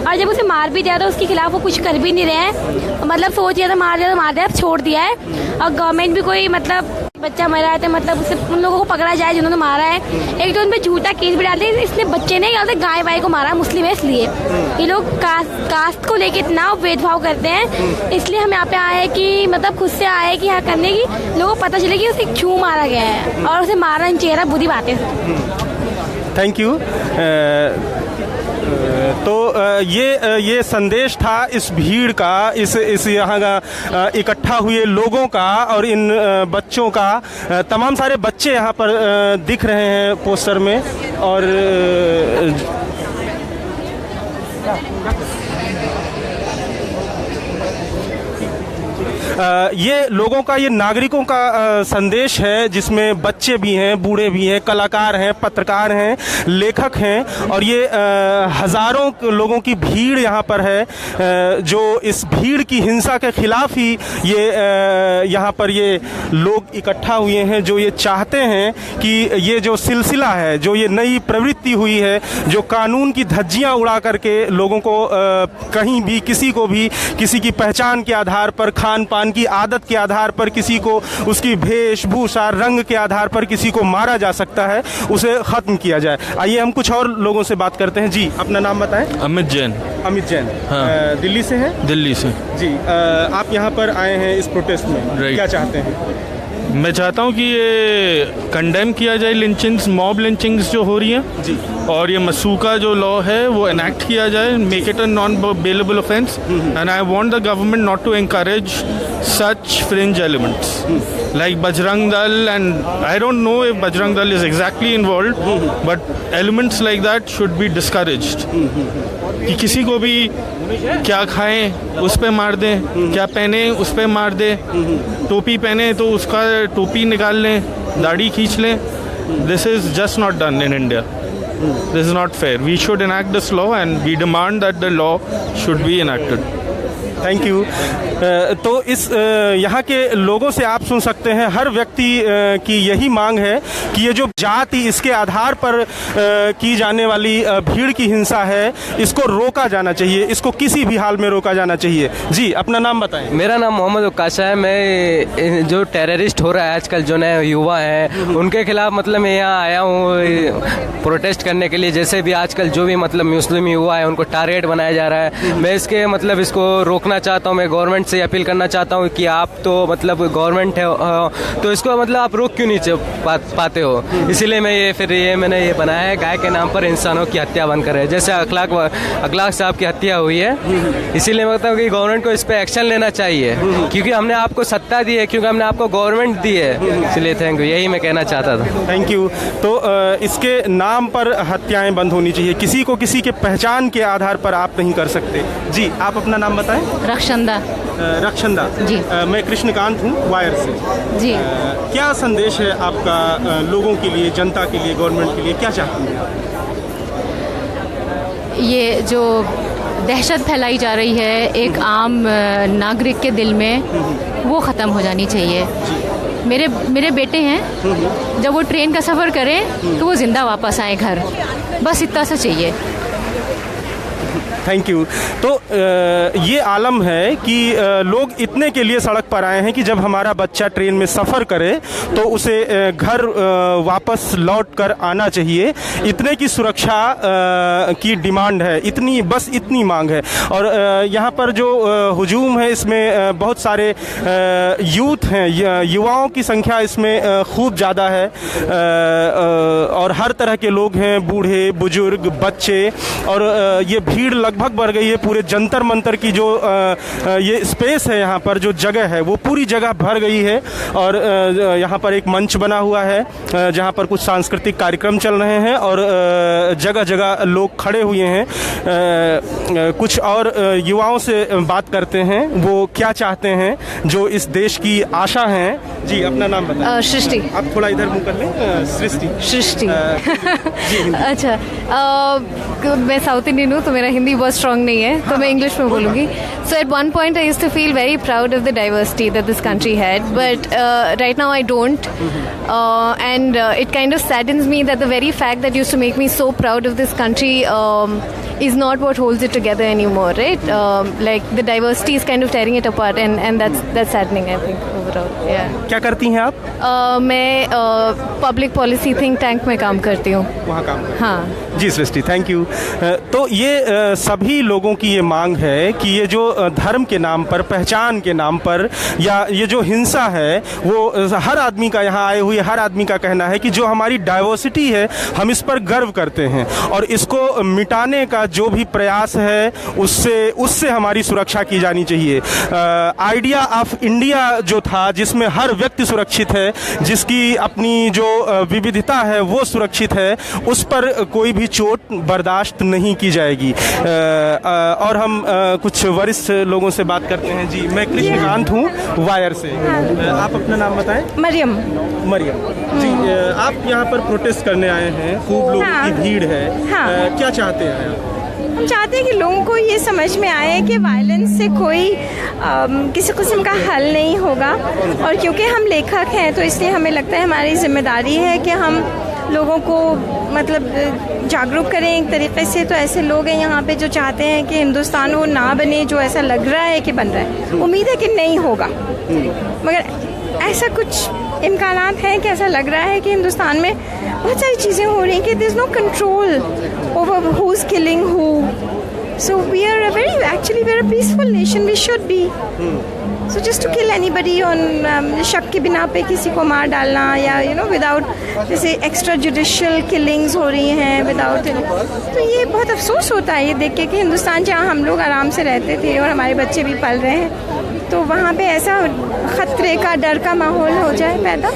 और जब उसे मार भी दिया तो उसके खिलाफ वो कुछ कर भी नहीं रहे हैं। मतलब सोच दिया था मार दिया तो मार दिया, छोड़ दिया है। और गवर्नमेंट भी कोई मतलब बच्चा मरा है तो मतलब उसे उन लोगों को पकड़ा जाए जिन्होंने मारा है। एक तो उन पर झूठा केस भी डालते, इसने बच्चे ने डालते गाय वाय को मारा, मुस्लिम है इसलिए। ये लोग कास्ट को लेके इतना भेदभाव करते हैं, इसलिए हम यहाँ पे आए हैं कि मतलब खुद से आए कि यहाँ करने की लोगों को पता चले कि उसे क्यों मारा गया है, और उसे मारना नहीं चाहिए था, बुरी बात है। Thank you. तो ये संदेश था इस भीड़ का, इस यहाँ का इकट्ठा हुए लोगों का, और इन बच्चों का। तमाम सारे बच्चे यहाँ पर दिख रहे हैं पोस्टर में, और ये लोगों का, ये नागरिकों का संदेश है, जिसमें बच्चे भी हैं, बूढ़े भी हैं, कलाकार हैं, पत्रकार हैं, लेखक हैं, और ये हज़ारों लोगों की भीड़ यहाँ पर है, जो इस भीड़ की हिंसा के खिलाफ ही ये यहाँ पर ये लोग इकट्ठा हुए हैं, जो ये चाहते हैं कि ये जो सिलसिला है, जो ये नई प्रवृत्ति हुई है, जो कानून की धज्जियाँ उड़ा करके लोगों को कहीं भी, किसी को भी, किसी की पहचान के आधार पर, खान पान की आदत के आधार पर, किसी को उसकी वेशभूषा, रंग के आधार पर किसी को मारा जा सकता है, उसे ख़त्म किया जाए। आइए हम कुछ और लोगों से बात करते हैं। जी, अपना नाम बताएं। अमित जैन। अमित जैन। हाँ। दिल्ली से हैं? दिल्ली से। जी, आप यहाँ पर आए हैं इस प्रोटेस्ट में, क्या चाहते हैं? मैं चाहता हूँ कि ये कंडेम किया जाए, लिंचिंग्स, मॉब लिंचिंग्स जो हो रही हैं जी, और ये मसूका जो लॉ है वो एनैक्ट किया जाए, make it a non bailable offence, and I want the government not to encourage such fringe elements like Bajrang Dal, and I don't know if Bajrang Dal is exactly involved, but elements like that should be discouraged. कि किसी को भी क्या खाएं उस पे मार दें, क्या पहने उस पे मार दें, टोपी पहने तो उसका टोपी निकाल लें, दाढ़ी खींच लें. This is just not done in India. This is not fair. We should enact this law, and we demand that the law should be enacted. Thank you. तो इस यहाँ के लोगों से आप सुन सकते हैं, हर व्यक्ति की यही मांग है कि ये जो जाति, इसके आधार पर की जाने वाली भीड़ की हिंसा है, इसको रोका जाना चाहिए, इसको किसी भी हाल में रोका जाना चाहिए। जी, अपना नाम बताएं। मेरा नाम मोहम्मद उकाशा है। मैं जो टेररिस्ट हो रहा है आजकल, जो नए युवा हैं, उनके खिलाफ मतलब मैं यहाँ आया हूँ प्रोटेस्ट करने के लिए। जैसे भी आजकल जो भी मतलब मुस्लिम युवा है उनको टारगेट बनाया जा रहा है, मैं इसके मतलब इसको रोकना चाहता हूँ। मैं गवर्नमेंट से अपील करना चाहता हूँ कि आप तो मतलब गवर्नमेंट है तो इसको मतलब आप रोक क्यों नहीं पाते हो। इसीलिए मैंने ये बनाया है, गाय के नाम पर इंसानों की हत्या बंद करे। जैसे अखलाक साहब की हत्या हुई है, इसीलिए मैं कहता हूँ कि गवर्नमेंट को इस पर एक्शन लेना चाहिए, क्योंकि हमने आपको सत्ता दी है, क्योंकि हमने आपको गवर्नमेंट दी है। इसलिए थैंक यू, यही मैं कहना चाहता था। Thank you. तो इसके नाम पर हत्याएं बंद होनी चाहिए, किसी को किसी के पहचान के आधार पर आप नहीं कर सकते। जी, आप अपना नाम बताएं। रक्षंदा। रक्षंदा जी। मैं कृष्णकांत हूँ वायर से। जी। क्या संदेश है आपका लोगों के लिए, जनता के लिए, गवर्नमेंट के लिए, क्या चाहती हैं आप? ये जो दहशत फैलाई जा रही है एक आम नागरिक के दिल में, वो ख़त्म हो जानी चाहिए। मेरे बेटे हैं, जब वो ट्रेन का सफ़र करें तो वो ज़िंदा वापस आए घर, बस इतना सा चाहिए। Thank you. तो ये आलम है कि लोग इतने के लिए सड़क पर आए हैं कि जब हमारा बच्चा ट्रेन में सफ़र करे तो उसे घर वापस लौट कर आना चाहिए। इतने की सुरक्षा की डिमांड है, इतनी मांग है। और यहाँ पर जो हुजूम है इसमें बहुत सारे यूथ हैं, युवाओं की संख्या इसमें खूब ज़्यादा है और हर तरह के लोग हैं, बूढ़े बुजुर्ग बच्चे। और ये भीड़ लगभग बढ़ गई है। पूरे जंतर मंतर की जो ये स्पेस है, यहाँ पर जो जगह है वो पूरी जगह भर गई है। और यहाँ पर एक मंच बना हुआ है जहाँ पर कुछ सांस्कृतिक कार्यक्रम चल रहे हैं और जगह जगह लोग खड़े हुए हैं। कुछ और युवाओं से बात करते हैं, वो क्या चाहते हैं, जो इस देश की आशा हैं। जी, अपना नाम बताएं। सृष्टि। आप थोड़ा इधर मुँह कर लें। सृष्टि। अच्छा, मैं साउथ इंडियन हूँ तो मेरा हिंदी बहुत स्ट्रॉन्ग नहीं है, तो मैं इंग्लिश में बोलूँगी। So at one point I used to feel very proud of the diversity that this country had, but right now I don't, and it kind of saddens me that the very fact that used to make me so proud of this country is not what holds it together anymore, right? Like the diversity is kind of tearing it apart, and that's saddening, I think, overall. Yeah. क्या करती हैं आप? मैं public policy think tank में काम करती हूँ। वहाँ काम करती हैं? हाँ जी सृष्टि, थैंक यू। तो ये सभी लोगों की ये मांग है कि ये जो धर्म के नाम पर, पहचान के नाम पर, या ये जो हिंसा है, वो हर आदमी का, यहाँ आए हुए हर आदमी का कहना है कि जो हमारी डाइवर्सिटी है हम इस पर गर्व करते हैं और इसको मिटाने का जो भी प्रयास है उससे हमारी सुरक्षा की जानी चाहिए। आइडिया ऑफ इंडिया जो था, जिसमें हर व्यक्ति सुरक्षित है, जिसकी अपनी जो विविधता है वो सुरक्षित है, उस पर कोई भी चोट बर्दाश्त नहीं की जाएगी। और हम कुछ वरिष्ठ लोगों से बात करते हैं। जी, मैं कृष्णकांत हूँ वायर से। आप अपना नाम बताएं। मरियम। जी, आप यहाँ पर प्रोटेस्ट करने आए हैं, खूब लोगों की भीड़ है। क्या चाहते हैं आप? हम चाहते हैं कि लोगों को ये समझ में आए कि वायलेंस से कोई किसी किस्म का हल नहीं होगा, और क्योंकि हम लेखक हैं तो इसलिए हमें लगता है हमारी जिम्मेदारी है कि हम लोगों को मतलब जागरूक करें एक तरीके से। तो ऐसे लोग हैं यहाँ पे जो चाहते हैं कि हिंदुस्तान वो ना बने, जो ऐसा लग रहा है कि बन रहा है। उम्मीद है कि नहीं होगा, मगर ऐसा कुछ इम्कानात हैं कि ऐसा लग रहा है कि हिंदुस्तान में बहुत सारी चीज़ें हो रही हैं कि there is no control over who is killing who. So we are we're a peaceful nation, we should be. So just to kill anybody on शक की बिना पे किसी को मार डालना, या विदाउट, जैसे एक्स्ट्रा जुडिशियल किलिंग्स हो रही हैं विदाउट, तो ये बहुत अफसोस होता है ये देख के कि हिंदुस्तान जहाँ हम लोग आराम से रहते थे और हमारे बच्चे भी पल रहे हैं, तो वहाँ पे ऐसा खतरे का, डर का माहौल हो जाए पैदा।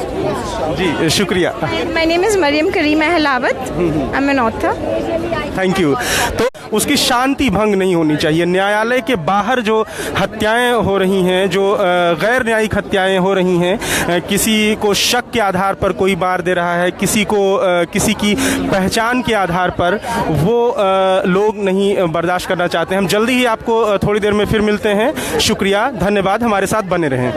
जी शुक्रिया। My name is Mariam Karima Halawat, I am an author. Thank you. तो उसकी शांति भंग नहीं होनी चाहिए। न्यायालय के बाहर जो हत्याएं हो रही हैं, जो गैर न्यायिक हत्याएं हो रही हैं, किसी को शक के आधार पर कोई मार दे रहा है, किसी को किसी की पहचान के आधार पर, वो लोग नहीं बर्दाश्त करना चाहते हैं। हम जल्दी ही आपको थोड़ी देर में फिर मिलते हैं। शुक्रिया, धन्यवाद, हमारे साथ बने रहें।